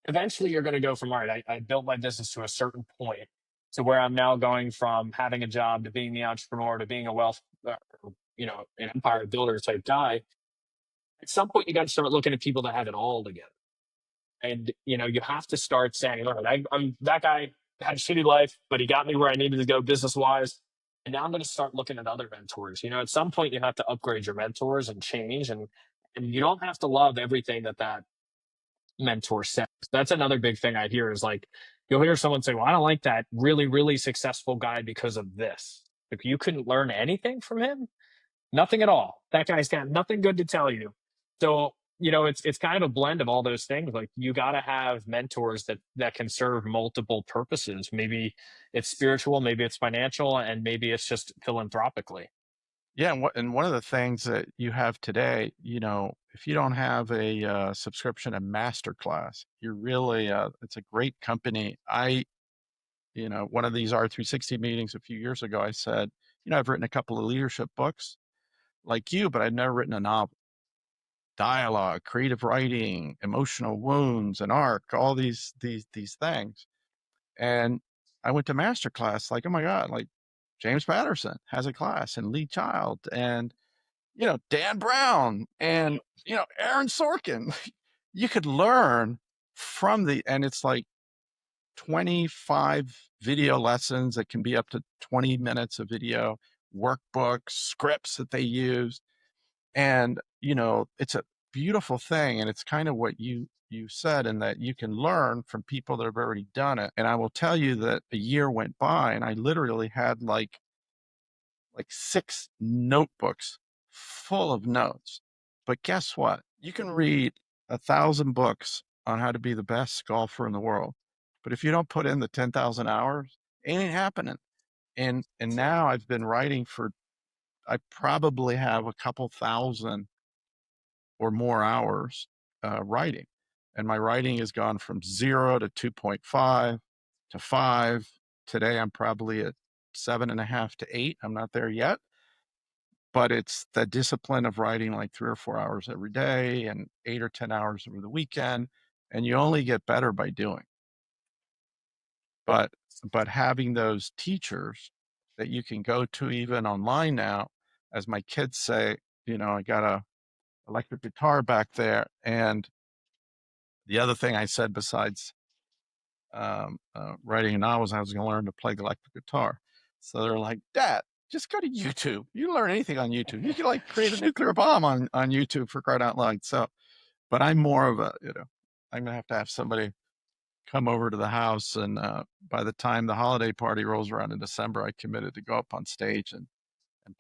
eventually you're going to go from all right, I built my business to a certain point to where I'm now going from having a job to being the entrepreneur to being a uh, an empire builder type guy. At some point, you got to start looking at people that have it all together. And you have to start saying, all right, I'm that guy had a shitty life, but he got me where I needed to go business wise. And now I'm going to start looking at other mentors. At some point you have to upgrade your mentors and change, and you don't have to love everything that mentor says. That's another big thing I hear is like, you'll hear someone say, well, I don't like that really, really successful guy because of this. If you couldn't learn anything from him, nothing at all. That guy's got nothing good to tell you. So, it's kind of a blend of all those things. Like, you got to have mentors that can serve multiple purposes. Maybe it's spiritual, maybe it's financial, and maybe it's just philanthropically. Yeah, and one of the things that you have today, if you don't have a subscription to Masterclass, you're really it's a great company. One of these R360 meetings a few years ago, I said, I've written a couple of leadership books like you, but I've never written a novel. Dialogue, creative writing, emotional wounds, an arc, all these things. And I went to Masterclass, like, oh my God, like James Patterson has a class, and Lee Child, and Dan Brown, and Aaron Sorkin. You could learn from and it's like 25 video lessons that can be up to 20 minutes of video, workbooks, scripts that they use. And, it's a beautiful thing. And it's kind of what you said, in that you can learn from people that have already done it. And I will tell you that a year went by and I literally had like 6 notebooks full of notes. But guess what? You can read 1,000 books on how to be the best golfer in the world. But if you don't put in the 10,000 hours, it ain't happening. And now I've been writing I probably have a couple thousand or more hours writing. And my writing has gone from 0 to 2.5 to 5. Today I'm probably at 7.5 to 8. I'm not there yet, but it's the discipline of writing like 3 or 4 hours every day and 8 or 10 hours over the weekend. And you only get better by doing. But having those teachers that you can go to even online now, as my kids say, I got a electric guitar back there. And the other thing I said, besides writing novels, I was going to learn to play the electric guitar. So they're like, Dad, just go to YouTube. You can learn anything on YouTube. You can like create a nuclear bomb on YouTube, for crying out loud. So, but I'm more of I'm going to have somebody come over to the house. And by the time the holiday party rolls around in December, I committed to go up on stage and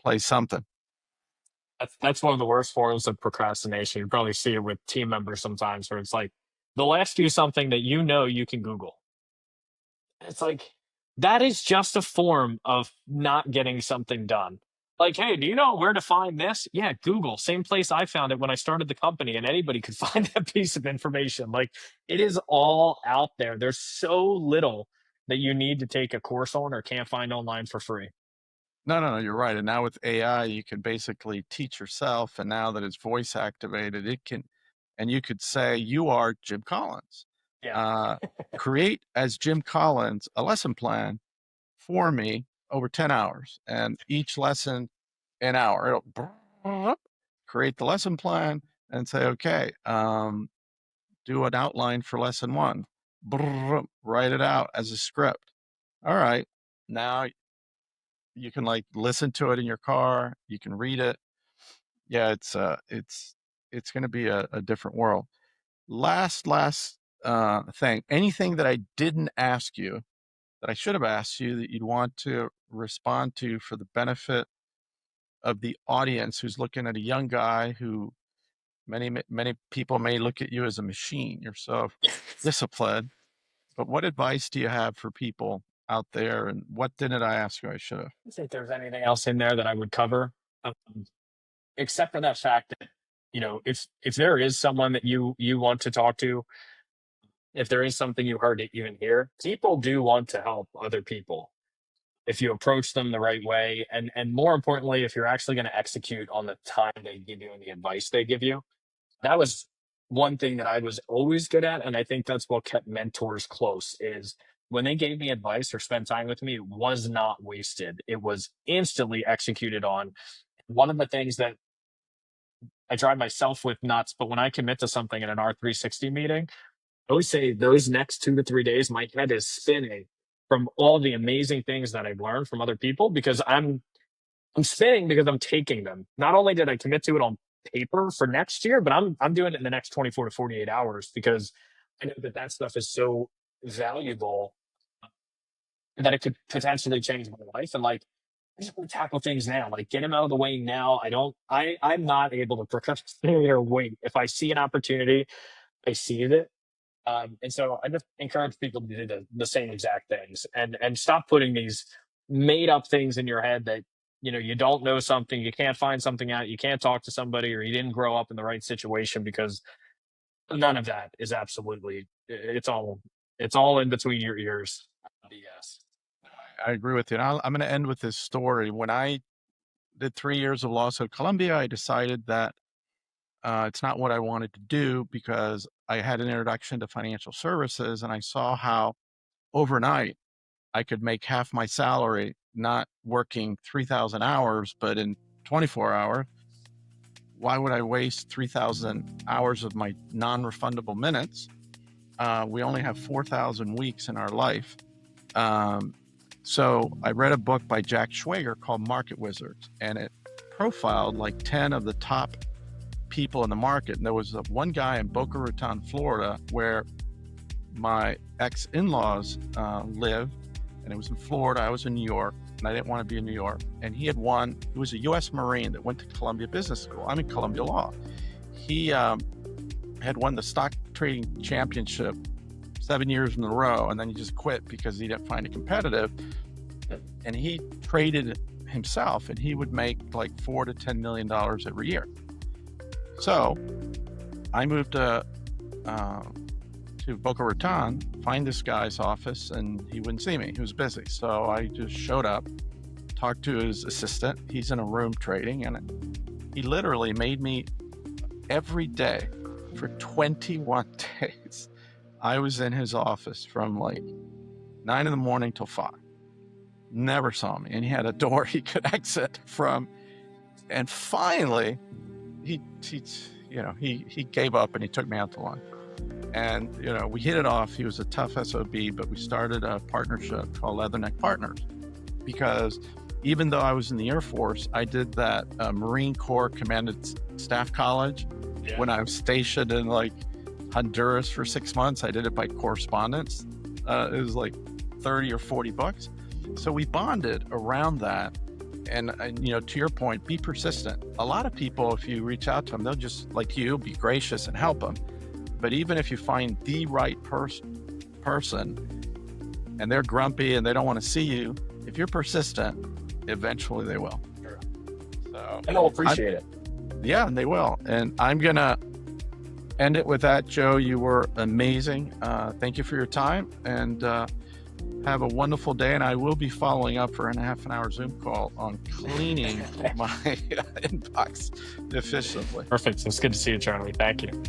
play something. That's one of the worst forms of procrastination. You probably see it with team members sometimes, where it's like they'll ask you something that you can Google. It's like, that is just a form of not getting something done. Like, hey, do you know where to find this? Yeah, Google. Same place I found it when I started the company, and anybody could find that piece of information. Like, it is all out there. There's so little that you need to take a course on or can't find online for free. No, no, no, you're right. And now with AI, you can basically teach yourself. And now that it's voice activated, and you could say, you are Jim Collins. Yeah. Uh, Create as Jim Collins a lesson plan for me over 10 hours, and each lesson an hour. It'll create the lesson plan and say, okay, do an outline for lesson one, write it out as a script. All right. Now you can like listen to it in your car. You can read it. Yeah, it's going to be a different world. Last thing, anything that I didn't ask you that I should have asked you that you'd want to respond to for the benefit of the audience who's looking at a young guy who many people may look at you as a machine. You're so disciplined, but what advice do you have for people out there? And what didn't I ask you I should have? I think there's anything else in there that I would cover, um, except for that fact that, if there is someone that you want to talk to, if there is something you heard that you didn't hear, people do want to help other people if you approach them the right way, and more importantly, if you're actually going to execute on the time they give you and the advice they give you. That was one thing that I was always good at, and I think that's what kept mentors close, is when they gave me advice or spent time with me, it was not wasted. It was instantly executed on. One of the things that I drive myself with nuts, but when I commit to something in an R360 meeting, I always say those next 2 to 3 days, my head is spinning from all the amazing things that I've learned from other people because I'm spinning because I'm taking them. Not only did I commit to it on paper for next year, but I'm doing it in the next 24 to 48 hours because I know that that stuff is so valuable that it could potentially change my life. And like, I just want to tackle things now, like get them out of the way now. I'm not able to procrastinate or wait. If I see an opportunity, I seize it. And so I just encourage people to do the same exact things and stop putting these made up things in your head that you don't know something, you can't find something out, you can't talk to somebody, or you didn't grow up in the right situation because none of that is absolutely it's all in between your ears. BS. I agree with you. And I'm going to end with this story. When I did 3 years of law school at Columbia, I decided that it's not what I wanted to do because I had an introduction to financial services and I saw how overnight I could make half my salary not working 3,000 hours, but in 24 hours. Why would I waste 3,000 hours of my non-refundable minutes? We only have 4,000 weeks in our life. So I read a book by Jack Schwager called Market Wizards, and it profiled like 10 of the top people in the market. And there was one guy in Boca Raton, Florida, where my ex-in-laws live, and it was in Florida. I was in New York, and I didn't want to be in New York. And he was a U.S. Marine that went to Columbia Business School. I'm in Columbia Law. He had won the stock trading championship 7 years in a row, and then he just quit because he didn't find it competitive. And he traded himself, and he would make like $4 to $10 million every year. So I moved to Boca Raton, find this guy's office, and he wouldn't see me. He was busy. So I just showed up, talked to his assistant. He's in a room trading, and he literally made me every day for 21 days. I was in his office from like 9 in the morning till 5. Never saw me. And he had a door he could exit from. And finally, he gave up and he took me out to lunch. And, we hit it off. He was a tough SOB, but we started a partnership called Leatherneck Partners because even though I was in the Air Force, I did that Marine Corps Commanded Staff College. Yeah. When I was stationed in like Honduras for 6 months. I did it by correspondence. It was like 30 or 40 bucks. So we bonded around that. And to your point, be persistent. A lot of people, if you reach out to them, they'll just, like you, be gracious and help them. But even if you find the right person and they're grumpy and they don't want to see you, if you're persistent, eventually they will. Sure. So, and they'll appreciate it. Yeah, they will. And I'm going to end it with that. Joe, you were amazing. Thank you for your time, and have a wonderful day. And I will be following up for a half an hour Zoom call on cleaning my inbox efficiently. Perfect. It's good to see you, Charlie. Thank you.